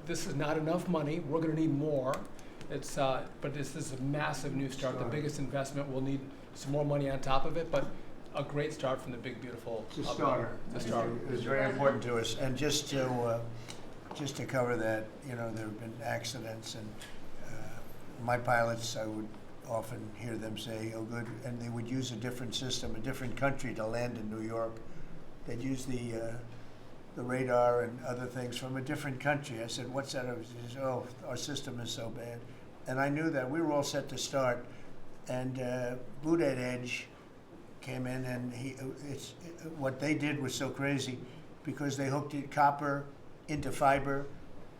S19: this is not enough money. We're going to need more. But this is a massive new start. The biggest investment. We'll need some more money on top of it, but a great start from the big beautiful.
S1: It's a starter.
S19: The starter.
S1: It's very important to us. And just to cover that, there have been accidents, and my pilots, I would often hear them say, "Oh, good," and they would use a different system, a different country to land in New York. They'd use the radar and other things from a different country. I said, "What's that?" He said, "Oh, our system is so bad." And I knew that. We were all set to start. And Buttigieg came in, and what they did was so crazy because they hooked copper into fiber,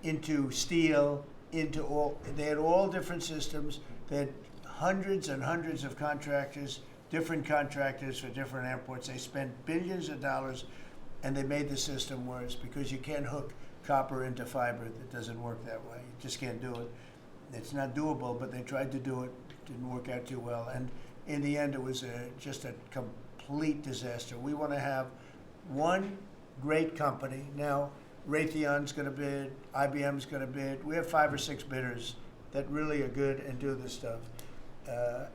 S1: into steel, they had all different systems. They had hundreds and hundreds of contractors, different contractors for different airports. They spent billions of dollars, and they made the system worse because you can't hook copper into fiber. It doesn't work that way. You just can't do it. It's not doable, but they tried to do it. Didn't work out too well. And in the end, it was just a complete disaster. We want to have one great company. Now, Raytheon's going to bid, IBM's going to bid. We have 5 or 6 bidders that really are good and do this stuff.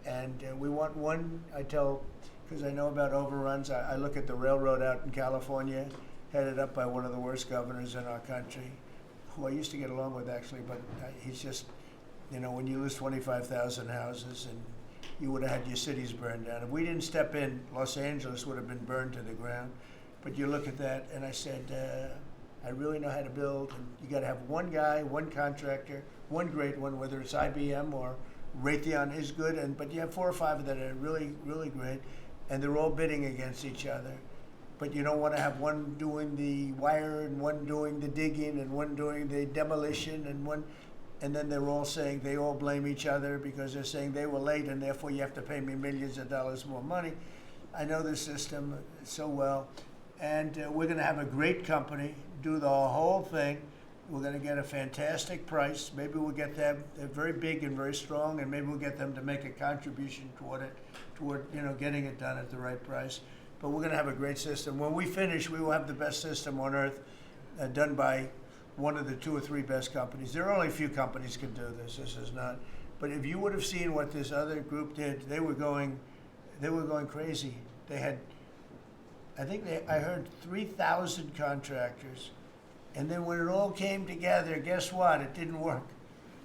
S1: And we want one, because I know about overruns. I look at the railroad out in California, headed up by one of the worst governors in our country, who I used to get along with actually, but he's just, when you lose 25,000 houses and you would have had your cities burned down. If we didn't step in, Los Angeles would have been burned to the ground. But you look at that, and I said, I really know how to build, and you got to have one guy, one contractor, one great one, whether it's IBM or Raytheon is good, but you have 4 or 5 that are really, really great, and they're all bidding against each other. But you don't want to have one doing the wire and one doing the digging and one doing the demolition and then they're all saying they all blame each other because they're saying they were late and therefore you have to pay me millions of dollars more money. I know the system so well, and we're going to have a great company do the whole thing. We're going to get a fantastic price. Maybe we'll get them. They're very big and very strong, and maybe we'll get them to make a contribution toward getting it done at the right price. But we're going to have a great system. When we finish, we will have the best system on earth, done by one of the 2 or 3 best companies. There are only a few companies can do this. This is not. But if you would have seen what this other group did, they were going crazy. They had, I heard 3,000 contractors And then when it all came together, guess what? It didn't work.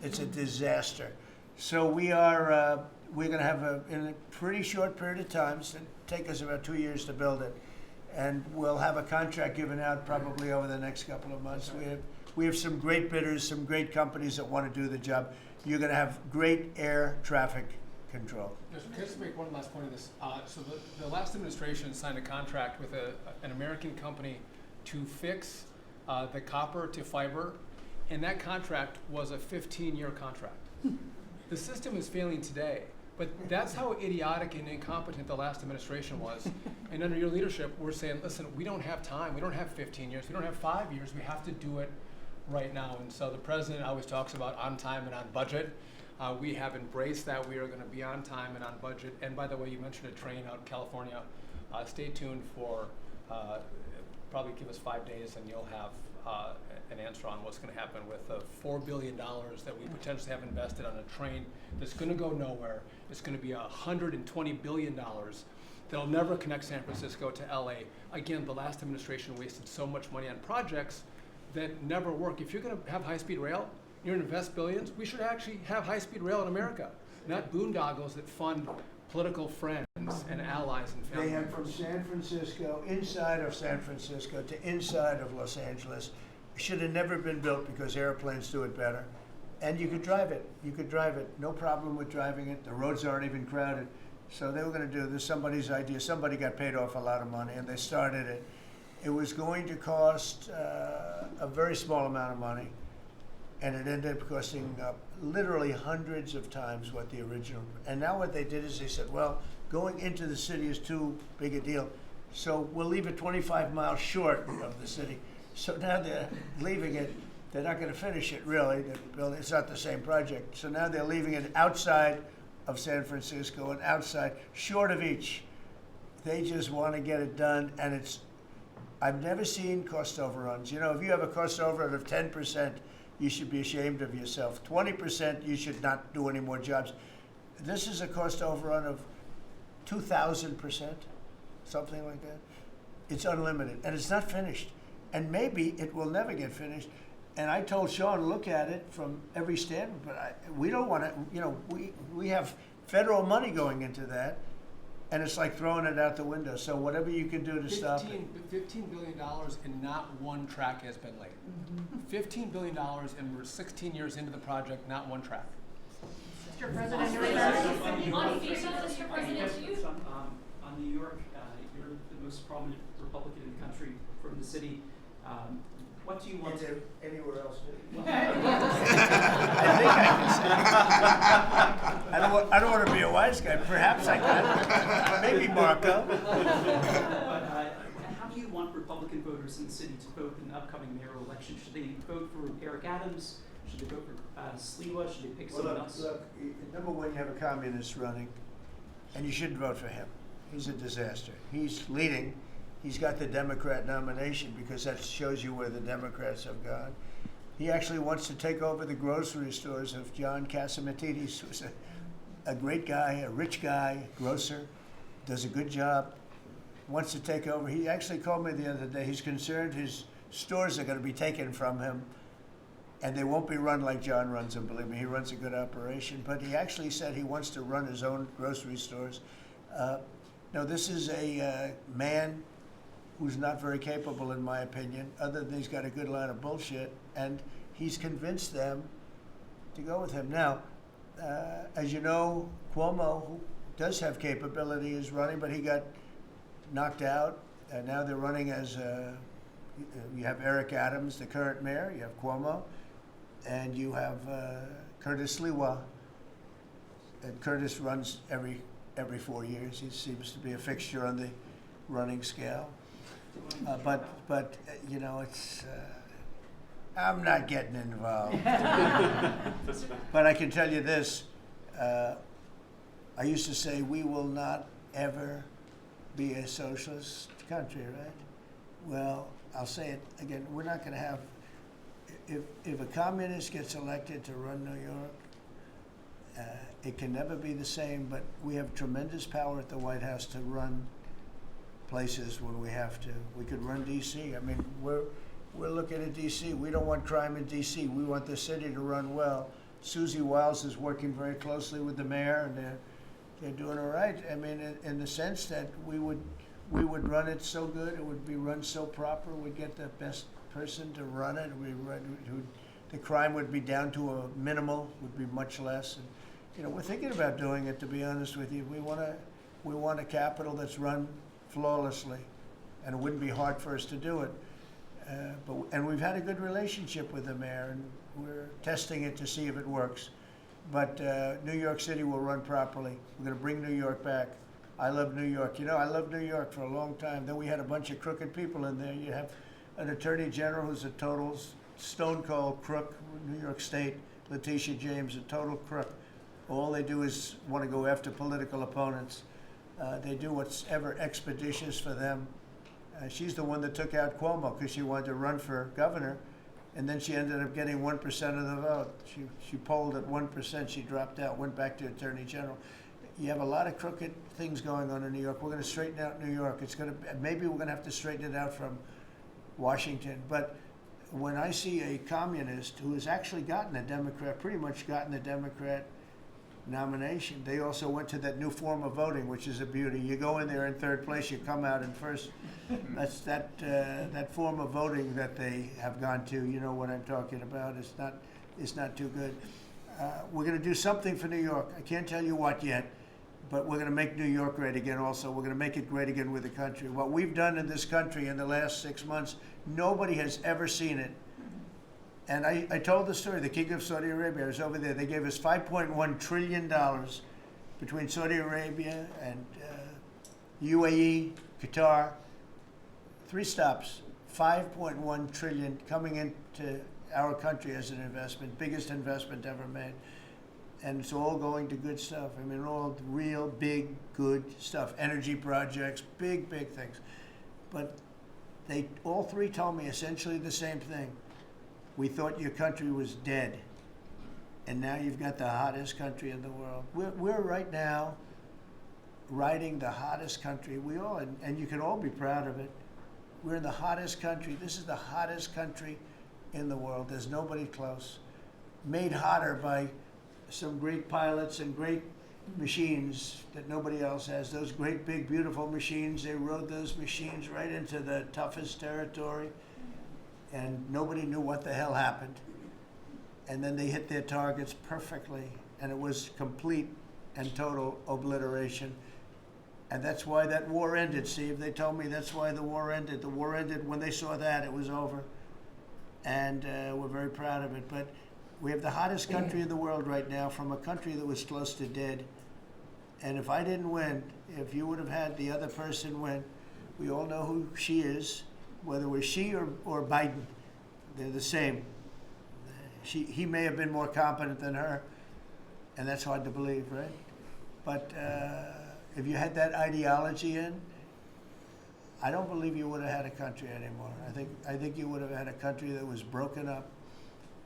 S1: It's a disaster. So we're going to have in a pretty short period of time, it's going to take us about 2 years to build it, and we'll have a contract given out probably over the next couple of months. We have some great bidders, some great companies that want to do the job. You're going to have great air traffic control.
S19: Can I just make one last point of this? So the last administration signed a contract with an American company to fix the copper to fiber, and that contract was a 15-year contract. The system is failing today, but that's how idiotic and incompetent the last administration was. And under your leadership, we're saying, listen, we don't have time. We don't have 15 years. We don't have 5 years. We have to do it right now. And so the president always talks about on time and on budget. We have embraced that. We are going to be on time and on budget. And by the way, you mentioned a train out in California. Stay tuned for probably give us 5 days and you'll have an answer on what's going to happen with the $4 billion that we potentially have invested on a train that's going to go nowhere. It's going to be $120 billion that'll never connect San Francisco to LA. Again, the last administration wasted so much money on projects that never work. If you're going to have high-speed rail, you're going to invest billions, we should actually have high-speed rail in America, not boondoggles that fund political friends and allies and family
S1: They have
S19: members.
S1: from San Francisco, inside of San Francisco to inside of Los Angeles. Should have never been built because airplanes do it better. And you could drive it. You could drive it. No problem with driving it. The roads aren't even crowded. So they were going to do this, somebody's idea. Somebody got paid off a lot of money and they started it. It was going to cost a very small amount of money. And it ended up costing literally hundreds of times what the original. And now what they did is they said, well, going into the city is too big a deal. So we'll leave it 25 miles short of the city. So now they're leaving it. They're not going to finish it, really. It's not the same project. So now they're leaving it outside of San Francisco and outside, short of each. They just want to get it done, and I've never seen cost overruns. You know, if you have a cost overrun of 10%, you should be ashamed of yourself. 20%, you should not do any more jobs. This is a cost overrun of 2,000%, something like that. It's unlimited, and it's not finished. And maybe it will never get finished. And I told Sean, look at it from every standpoint, but we don't want to, you know, we have federal money going into that, and it's like throwing it out the window. So whatever you can do to stop it.
S19: $15 billion and not one track has been laid. $15 billion and we're 16 years into the project, not one track.
S5: Mr. President,
S6: On FEMA, Mr. President, do you?
S7: On New York, you're the most prominent Republican in the country from the city. What do you want to?
S1: Anywhere else? I think I can say. I don't want to be a wise guy. Perhaps I can. Maybe Marco.
S7: But how do you want Republican voters in the city to vote in the upcoming mayoral election? Should they vote for Eric Adams? Should they vote for Sliwa? Should they pick someone else?
S1: Look, number one, you have a communist running, and you shouldn't vote for him. He's a disaster. He's leading. He's got the Democrat nomination because that shows you where the Democrats have gone. He actually wants to take over the grocery stores of John Catsimatidis, who's a great guy, a rich guy, grocer, does a good job, wants to take over. He actually called me the other day. He's concerned his stores are going to be taken from him, and they won't be run like John runs them. Believe me, he runs a good operation. But he actually said he wants to run his own grocery stores. No, this is a man who's not very capable, in my opinion, other than he's got a good line of bullshit, and he's convinced them to go with him. Now, as you know, Cuomo, who does have capability, is running, but he got knocked out, and now they're running as, you have Eric Adams, the current mayor, you have Cuomo, and you have Curtis Sliwa. And Curtis runs every 4 years. He seems to be a fixture on the running scale. But you know, it's I'm not getting involved. But I can tell you this: I used to say we will not ever be a socialist country, right? Well, I'll say it again: we're not going to have. If a communist gets elected to run New York, it can never be the same. But we have tremendous power at the White House to run places when we have to. We could run D.C. I mean, we're we're looking at DC. We don't want crime in DC. We want the city to run well. Susie Wiles is working very closely with the mayor, and they're doing all right. I mean, in the sense that we would run it so good, it would be run so proper, we'd get the best person to run it. The crime would be down to a minimal, would be much less. And, you know, we're thinking about doing it, to be honest with you. We want a capital that's run flawlessly, and it wouldn't be hard for us to do it. And we've had a good relationship with the mayor, and we're testing it to see if it works. But New York City will run properly. We're going to bring New York back. I love New York. You know, I loved New York for a long time. Then we had a bunch of crooked people in there. You have an attorney general who's a total stone cold crook. New York State, Letitia James, a total crook. All they do is want to go after political opponents. They do what's ever expeditious for them. She's the one that took out Cuomo because she wanted to run for governor, and then she ended up getting 1% of the vote. She polled at 1%. She dropped out, went back to attorney general. You have a lot of crooked things going on in New York. We're going to straighten out New York. Maybe we're going to have to straighten it out from Washington. But when I see a communist who has actually gotten a Democrat, pretty much gotten the Democrat nomination, they also went to that new form of voting, which is a beauty. You go in there in third place, you come out in first. That's that form of voting that they have gone to. You know what I'm talking about. It's not too good. We're going to do something for New York. I can't tell you what yet, but we're going to make New York great again also. We're going to make it great again with the country. What we've done in this country in the last 6 months, nobody has ever seen it. And I told the story, the King of Saudi Arabia, I was over there. They gave us $5.1 trillion between Saudi Arabia and UAE, Qatar. 3 stops, $5.1 trillion coming into our country as an investment, biggest investment ever made. And it's all going to good stuff. I mean, all real big, good stuff. Energy projects, big, big things. But they all 3 told me essentially the same thing. We thought your country was dead, and now you've got the hottest country in the world. We're right now riding the hottest country. We all, and you can all be proud of it. We're in the hottest country. This is the hottest country in the world. There's nobody close. Made hotter by some great pilots and great machines that nobody else has. Those great, big, beautiful machines, they rode those machines right into the toughest territory, and nobody knew what the hell happened. And then they hit their targets perfectly, and it was complete and total obliteration. And that's why that war ended, Steve. They told me that's why the war ended. The war ended when they saw that, it was over. And we're very proud of it. But we have the hottest country in the world right now, from a country that was close to dead. And if I didn't win, if you would have had the other person win, we all know who she is, whether it was she or Biden. They're the same. He may have been more competent than her, and that's hard to believe, right? But if you had that ideology in, I don't believe you would have had a country anymore. I think you would have had a country that was broken up.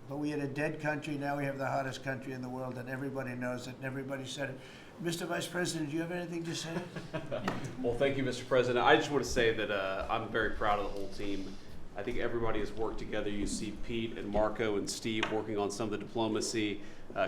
S1: But we had a dead country. Now we have the hottest country in the world, and everybody knows it, and everybody said it. Mr. Vice President, do you have anything to say?
S20: Well, thank you, Mr. President. I just want to say that I'm very proud of the whole team. I think everybody has worked together. You see Pete and Marco and Steve working on some of the diplomacy,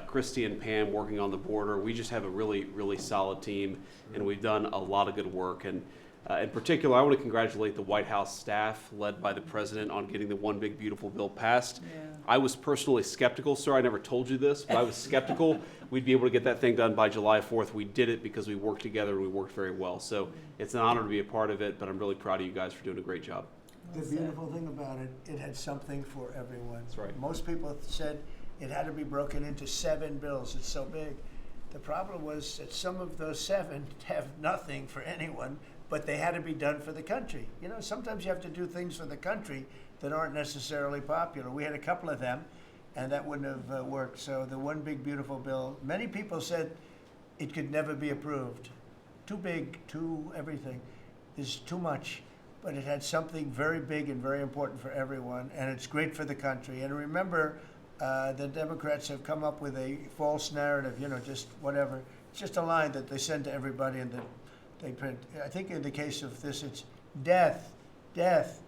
S20: Christy and Pam working on the border. We just have a really, really solid team, and we've done a lot of good work. And in particular, I want to congratulate the White House staff led by the President on getting the One Big Beautiful Bill passed. Yeah. I was personally skeptical, sir. I never told you this, but I was skeptical we'd be able to get that thing done by July 4th. We did it because we worked together and we worked very well. So it's an honor to be a part of it, but I'm really proud of you guys for doing a great job.
S1: The beautiful thing about it, it had something for everyone.
S20: That's right.
S1: Most people said it had to be broken into 7 bills. It's so big. The problem was that some of those 7 have nothing for anyone, but they had to be done for the country. You know, sometimes you have to do things for the country that aren't necessarily popular. We had a couple of them, and that wouldn't have worked. So the One Big Beautiful Bill, many people said it could never be approved. Too big, too everything. There's too much. But it had something very big and very important for everyone, and it's great for the country. And remember, the Democrats have come up with a false narrative, you know, just whatever. It's just a line that they send to everybody and that they print. I think in the case of this, it's death, death.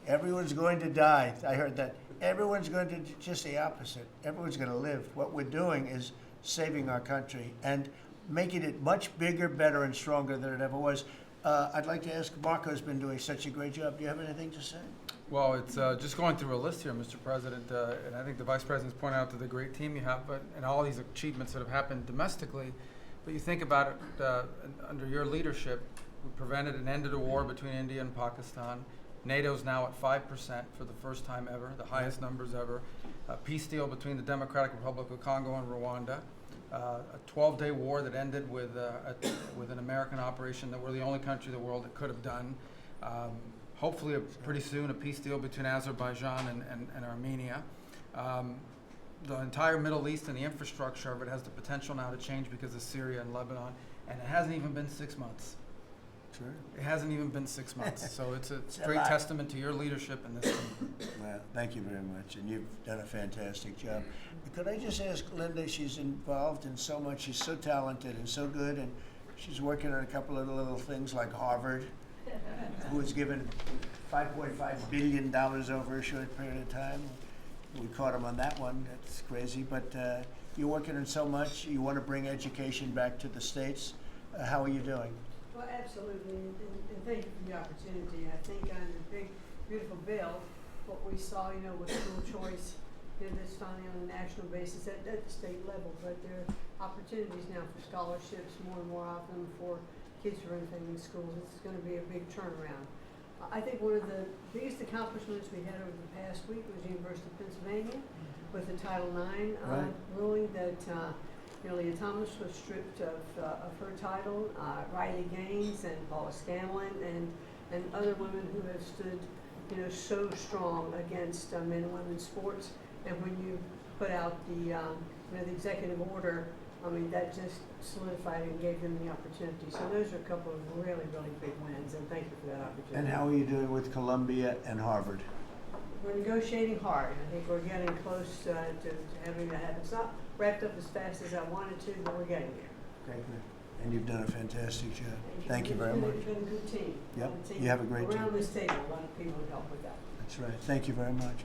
S1: Everyone's going to die. I heard that. Everyone's going to, just the opposite. Everyone's going to live. What we're doing is saving our country and making it much bigger, better, and stronger than it ever was. I'd like to ask, Marco's been doing such a great job. Do you have anything to say?
S21: Well, it's just going through a list here, Mr. President, and I think the Vice President's pointed out to the great team you have, and all these achievements that have happened domestically. But you think about it, under your leadership, we prevented and ended a war between India and Pakistan. NATO's now at 5% for the first time ever, the highest numbers ever. A peace deal between the Democratic Republic of Congo and Rwanda. A 12-day war that ended with an American operation that we're the only country in the world that could have done. Hopefully, pretty soon, a peace deal between Azerbaijan and Armenia. The entire Middle East and the infrastructure of it has the potential now to change because of Syria and Lebanon, and it hasn't even been 6 months.
S1: Sure.
S21: It hasn't even been 6 months, so it's a
S1: a
S21: great
S1: lot.
S21: testament to your leadership in this team.
S1: Well, thank you very much, and you've done a fantastic job. Could I just ask Linda, she's involved in so much, she's so talented and so good, and she's working on a couple of little things like Harvard, who was given $5.5 billion over a short period of time. We caught him on that one, that's crazy, but you're working on so much, you want to bring education back to the States. How are you doing?
S22: Well, absolutely, and thank you for the opportunity. I think on the big, beautiful bill, what we saw, with school choice, that's finally on a national basis at the state level, but there are opportunities now for scholarships more and more often for kids who are in schools. It's going to be a big turnaround. I think one of the biggest accomplishments we had over the past week was the University of Pennsylvania with the Title IX ruling that Leah Thomas was stripped of her title. Riley Gaines and Paula Scanlon and other women who have stood, so strong against men and women's sports. And when you put out the executive order, that just solidified and gave them the opportunity. So those are a couple of really, really big wins, and thank you for that opportunity.
S1: And how are you doing with Columbia and Harvard?
S22: We're negotiating hard. I think we're getting close to having that happen. It's not wrapped up as fast as I wanted to, but we're getting there.
S1: Okay, good. And you've done a fantastic job. Thank you very
S22: It's
S1: much.
S22: been a good team.
S1: Yep,
S22: A team
S1: you have a great team.
S22: Around this table, a lot of people have helped with that.
S1: That's right. Thank you very much.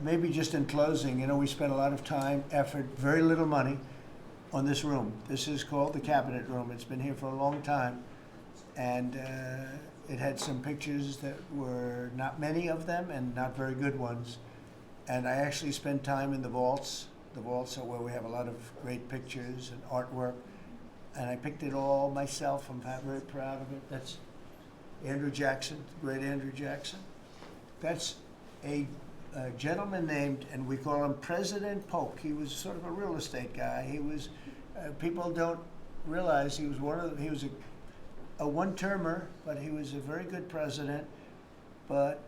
S1: Maybe just in closing, we spent a lot of time, effort, very little money on this room. This is called the Cabinet Room. It's been here for a long time. And it had some pictures that were not many of them and not very good ones. And I actually spent time in the vaults. The vaults are where we have a lot of great pictures and artwork. And I picked it all myself. I'm very proud of it. That's Andrew Jackson, the great Andrew Jackson. That's a gentleman named, and we call him President Polk. He was sort of a real estate guy. He was, people don't realize he was he was a one-termer, but he was a very good president. But,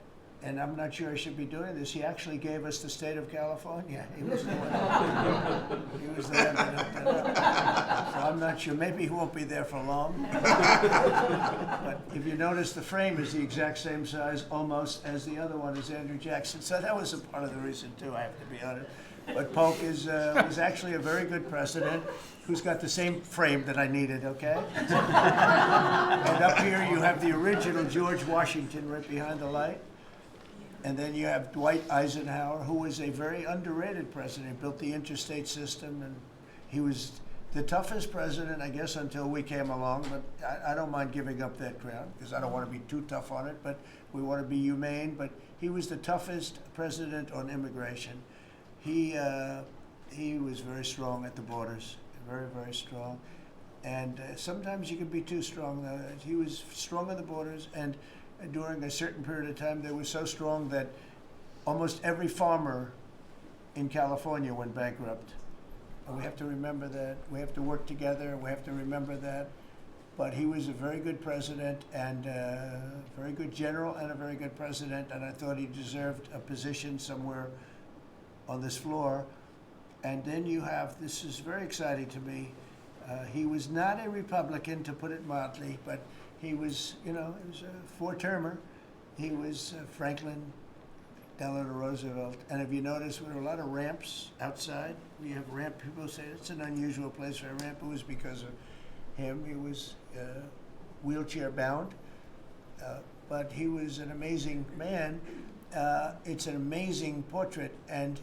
S1: and I'm not sure I should be doing this, he actually gave us the state of California. He was the one. He was the one that hooked it up. So I'm not sure, maybe he won't be there for long. But if you notice, the frame is the exact same size almost as the other one, as Andrew Jackson. So that was a part of the reason too, I have to be honest. But Polk was actually a very good president who's got the same frame that I needed, okay? And up here you have the original George Washington right behind the light. And then you have Dwight Eisenhower, who was a very underrated president, built the interstate system, and he was the toughest president, I guess, until we came along. But I don't mind giving up that crown, because I don't want to be too tough on it, but we want to be humane. But he was the toughest president on immigration. He was very strong at the borders, very, very strong. And sometimes you can be too strong. He was strong on the borders, and during a certain period of time, they were so strong that almost every farmer in California went bankrupt. And we have to remember that. We have to work together. We have to remember that. But he was a very good president and a very good general and a very good president. And I thought he deserved a position somewhere on this floor. And then you have, this is very exciting to me, he was not a Republican, to put it mildly, but he was, he was a four-termer. He was Franklin Delano Roosevelt. And if you notice, there were a lot of ramps outside. We have ramp, people say it's an unusual place for a ramp. It was because of him. He was wheelchair bound. but he was an amazing man. It's an amazing portrait, and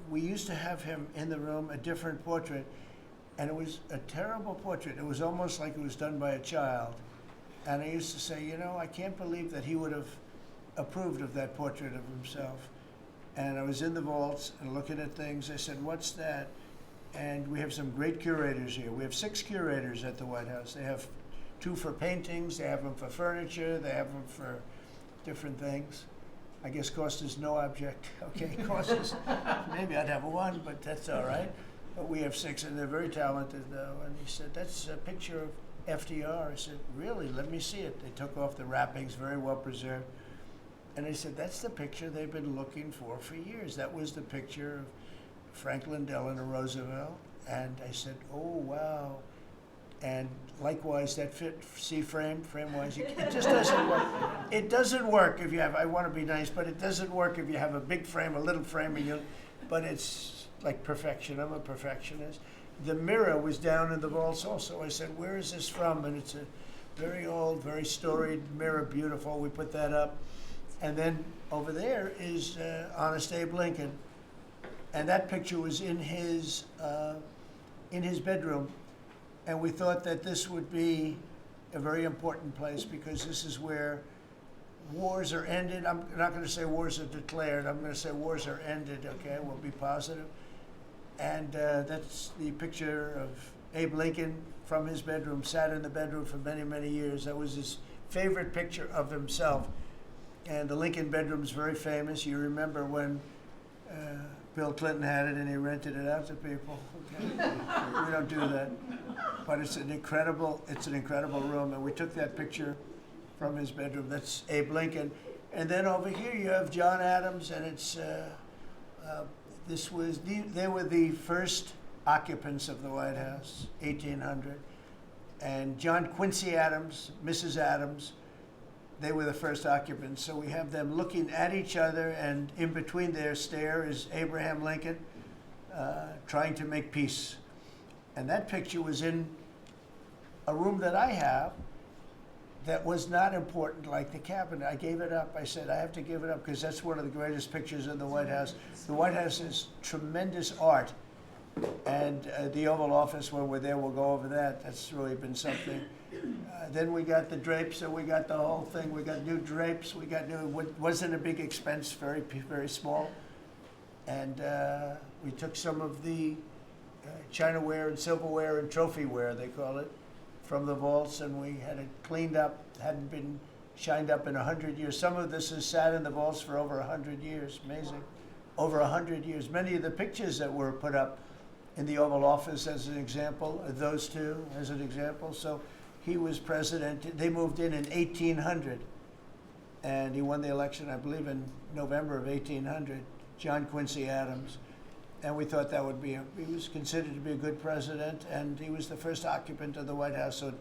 S1: we used to have him in the room, a different portrait, and it was a terrible portrait. It was almost like it was done by a child. And I used to say, you know, I can't believe that he would have approved of that portrait of himself. And I was in the vaults and looking at things. I said, what's that? And we have some great curators here. We have 6 curators at the White House. They have 2 for paintings, they have them for furniture, they have them for different things. I guess cost is no object. Okay, cost is, maybe I'd have 1, but that's all right. But we have 6, and they're very talented, though. And he said, that's a picture of FDR. I said, really? Let me see it. They took off the wrappings, very well preserved. And I said, that's the picture they've been looking for years. That was the picture of Franklin Delano Roosevelt. And I said, oh, wow. And likewise, that frame-wise, it just doesn't work. It doesn't work if you have, I want to be nice, but it doesn't work if you have a big frame, a little frame, but it's like perfection. I'm a perfectionist. The mirror was down in the vaults also. I said, where is this from? And it's a very old, very storied mirror, beautiful. We put that up. And then over there is Honest Abe Lincoln. And that picture was in his bedroom. And we thought that this would be a very important place because this is where wars are ended. I'm not going to say wars are declared. I'm going to say wars are ended, okay? We'll be positive. And that's the picture of Abe Lincoln from his bedroom, sat in the bedroom for many, many years. That was his favorite picture of himself. And the Lincoln bedroom is very famous. You remember when Bill Clinton had it and he rented it out to people. Okay? We don't do that. But it's an incredible room. And we took that picture from his bedroom. That's Abe Lincoln. And then over here you have John Adams, and it's they were the first occupants of the White House, 1800. And John Quincy Adams, Mrs. Adams, they were the first occupants. So we have them looking at each other, and in between their stare is Abraham Lincoln trying to make peace. And that picture was in a room that I have that was not important, like the cabinet. I gave it up. I said, I have to give it up because that's one of the greatest pictures in the White House. The White House is tremendous art. And the Oval Office, when we're there, we'll go over that. That's really been something. Then we got the drapes, so we got the whole thing. We got new drapes. We got new, wasn't a big expense, very, very small. And we took some of the Chinaware and silverware and trophyware, they call it, from the vaults, and we had it cleaned up. Hadn't been shined up in 100 years. Some of this has sat in the vaults for over 100 years. Amazing. Over 100 years. Many of the pictures that were put up in the Oval Office, as an example, those two as an example. So he was president. They moved in 1800, and he won the election, I believe, in November of 1800, John Quincy Adams. And we thought that would be, he was considered to be a good president, and he was the first occupant of the White House, so it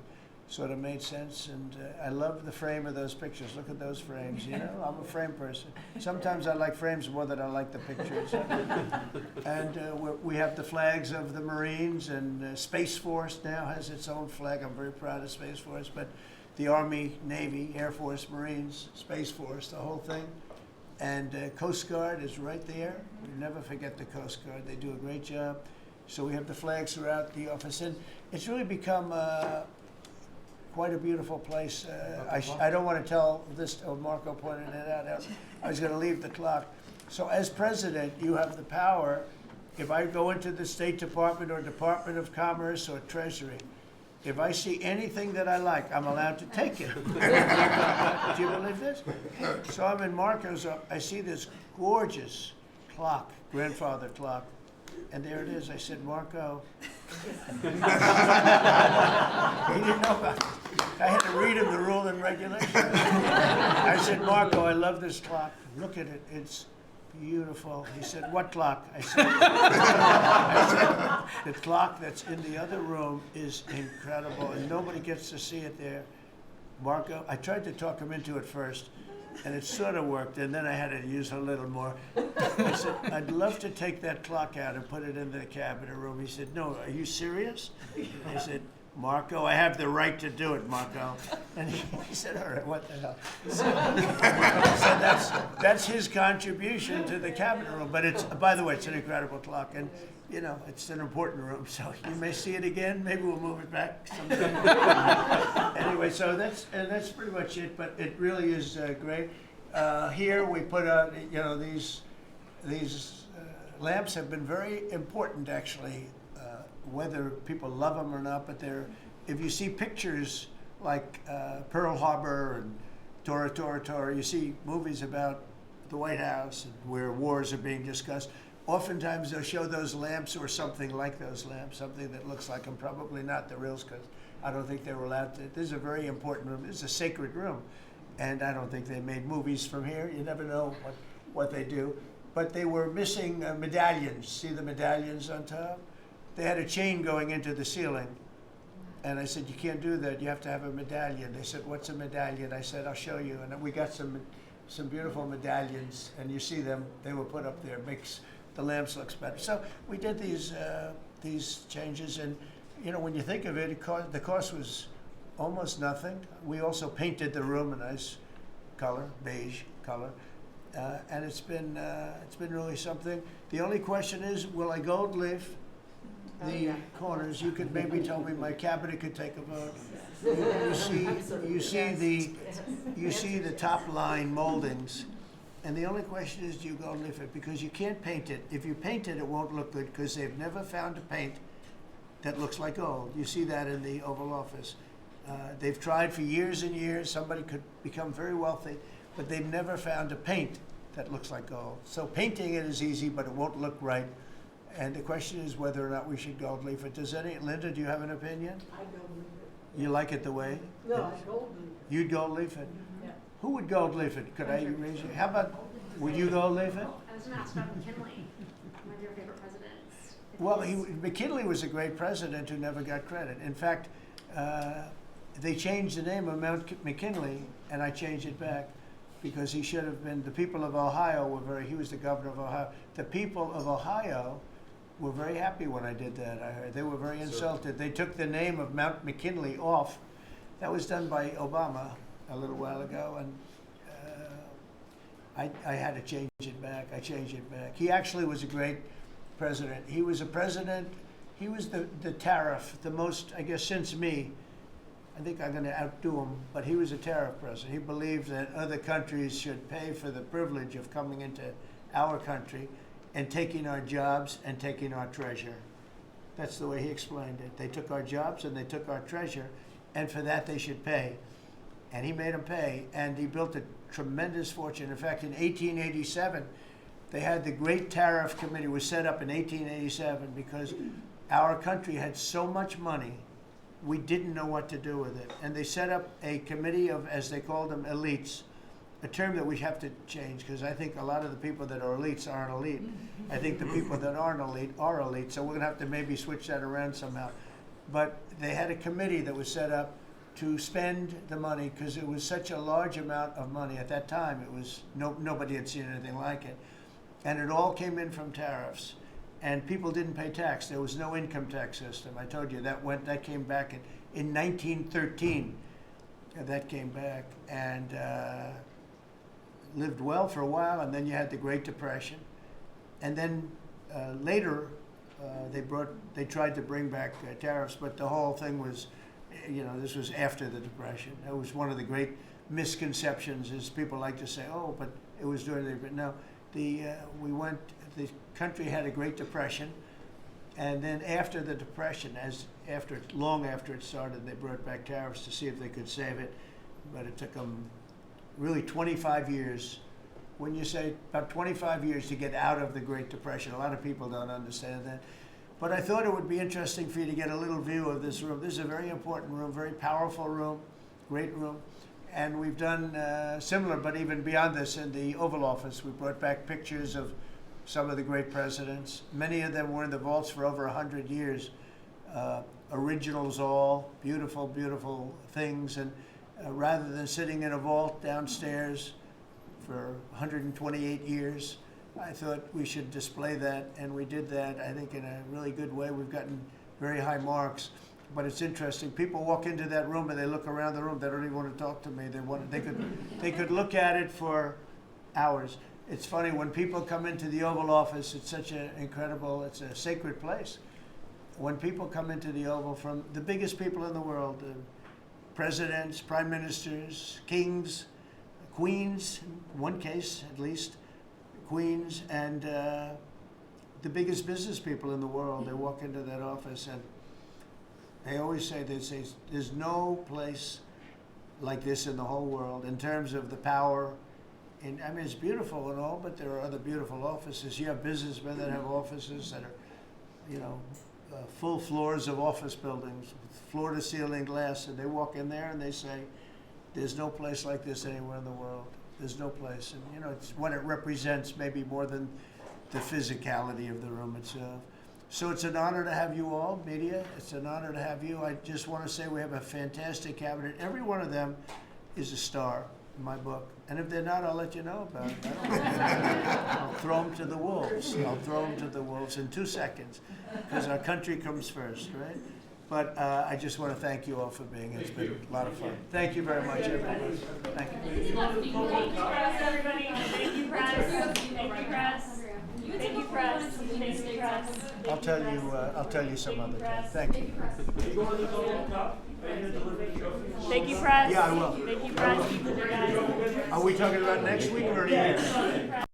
S1: sort of made sense. And I love the frame of those pictures. Look at those frames, you know? I'm a frame person. Sometimes I like frames more than I like the pictures. And we have the flags of the Marines, and Space Force now has its own flag. I'm very proud of Space Force, but the Army, Navy, Air Force, Marines, Space Force, the whole thing. And Coast Guard is right there. We never forget the Coast Guard. They do a great job. So we have the flags throughout the office. And it's really become quite a beautiful place. I don't want to tell this, Marco pointed it out. I was going to leave the clock. So as president, you have the power. If I go into the State Department or Department of Commerce or Treasury, if I see anything that I like, I'm allowed to take it. Do you believe this? So I'm in Marco's, I see this gorgeous clock, grandfather clock, and there it is. I said, Marco. He didn't know about it. I had to read him the rule and regulation. I said, Marco, I love this clock. Look at it. It's beautiful. He said, what clock? I said, the clock that's in the other room is incredible, and nobody gets to see it there. Marco, I tried to talk him into it first, and it sort of worked, and then I had to use a little more. I said, I'd love to take that clock out and put it in the cabinet room. He said, no, are you serious? I said, Marco, I have the right to do it, Marco. And he said, all right, what the hell? So that's his contribution to the cabinet room. But it's, by the way, it's an incredible clock. And, you know, it's an important room. So you may see it again. Maybe we'll move it back sometime. Anyway, so that's pretty much it. But it really is great. Here we put out, you know, these lamps have been very important, actually. Whether people love them or not, but if you see pictures like Pearl Harbor and Tora Tora Tora, you see movies about the White House and where wars are being discussed, oftentimes they'll show those lamps or something like those lamps, something that looks like them, probably not the reals, because I don't think they were allowed to. This is a very important room. This is a sacred room, and I don't think they made movies from here. You never know what they do. But they were missing medallions. See the medallions on top? They had a chain going into the ceiling. And I said, you can't do that. You have to have a medallion. They said, what's a medallion? I said, I'll show you. And we got some beautiful medallions. And you see them. They were put up there. It makes the lamps look better. So we did these changes. And, you know, when you think of it, the cost was almost nothing. We also painted the room a nice color, beige color. And it's been really something. The only question is, will I gold leaf the corners? You could maybe tell me my cabinet could take a vote. You see the top line moldings, and the only question is, do you gold leaf it? Because you can't paint it. If you paint it, it won't look good because they've never found a paint that looks like gold. You see that in the Oval Office. They've tried for years and years. Somebody could become very wealthy, but they've never found a paint that looks like gold. So painting it is easy, but it won't look right. And the question is whether or not we should gold leaf it. Linda, do you have an opinion?
S22: I gold leaf it.
S1: You like it the way?
S22: No, I gold leaf it.
S1: You'd gold leaf it?
S22: Yeah.
S1: Who would gold leaf it? Could I raise you? How about, would you gold leaf it?
S5: I was going to ask about McKinley, one of your favorite presidents.
S1: Well, McKinley was a great president who never got credit. In fact, they changed the name of Mount McKinley, and I changed it back because he should have been, the people of Ohio he was the governor of Ohio. The people of Ohio were very happy when I did that, I heard. They were very insulted. They took the name of Mount McKinley off. That was done by Obama a little while ago, and I had to change it back. I changed it back. He actually was a great president. He was a president, he was the tariff, the most, I guess, since me. I think I'm going to outdo him, but he was a tariff president. He believed that other countries should pay for the privilege of coming into our country and taking our jobs and taking our treasure. That's the way he explained it. They took our jobs and they took our treasure, and for that they should pay. And he made them pay, and he built a tremendous fortune. In fact, in 1887, they had the Great Tariff Committee was set up in 1887 because our country had so much money, we didn't know what to do with it. And they set up a committee of, as they called them, elites, a term that we have to change because I think a lot of the people that are elites aren't elite. I think the people that aren't elite are elite, so we're going to have to maybe switch that around somehow. But they had a committee that was set up to spend the money because it was such a large amount of money. At that time, it was nobody had seen anything like it. And it all came in from tariffs. And people didn't pay tax. There was no income tax system. I told you that came back in 1913. That came back and lived well for a while, and then you had the Great Depression. And then later, they tried to bring back tariffs, but the whole thing was, this was after the Depression. It was one of the great misconceptions is people like to say, oh, but it was during the, but no, the country had a Great Depression, and then after the Depression, long after it started, they brought back tariffs to see if they could save it, but it took them really 25 years. When you say about 25 years to get out of the Great Depression, a lot of people don't understand that. But I thought it would be interesting for you to get a little view of this room. This is a very important room, very powerful room, great room. And we've done similar, but even beyond this, in the Oval Office. We brought back pictures of some of the great presidents. Many of them were in the vaults for over 100 years. Originals all, beautiful, beautiful things. And rather than sitting in a vault downstairs for 128 years, I thought we should display that, and we did that, I think, in a really good way. We've gotten very high marks. but it's interesting. People walk into that room and they look around the room. They don't even want to talk to me. They could look at it for hours. It's funny when people come into the Oval Office. It's such an incredible. It's a sacred place. When people come into the Oval from the biggest people in the world, presidents, prime ministers, kings, queens, in one case at least, queens, and the biggest business people in the world, they walk into that office and they always say, there's no place like this in the whole world in terms of the power. And I mean, it's beautiful and all, but there are other beautiful offices. You have businessmen that have offices that are, full floors of office buildings, floor to ceiling glass, and they walk in there and they say, there's no place like this anywhere in the world. There's no place. And it's what it represents, maybe more than the physicality of the room itself. So it's an honor to have you all, media. It's an honor to have you. I just want to say we have a fantastic cabinet. Every one of them is a star in my book. And if they're not, I'll let you know about it. I'll throw them to the wolves. I'll throw them to the wolves in 2 seconds, because our country comes first, right? But I just want to thank you all for being here. It's been a lot of fun. Thank you very much, everybody. Thank you.
S6: Thank you, press, everybody. Thank you, press. Thank you, press. Thank you, press. Thank you, press.
S1: I'll tell you some other time. Thank you.
S6: Thank you, press.
S1: Yeah, I will.
S6: Thank you, press.
S1: Are we talking about next week or next?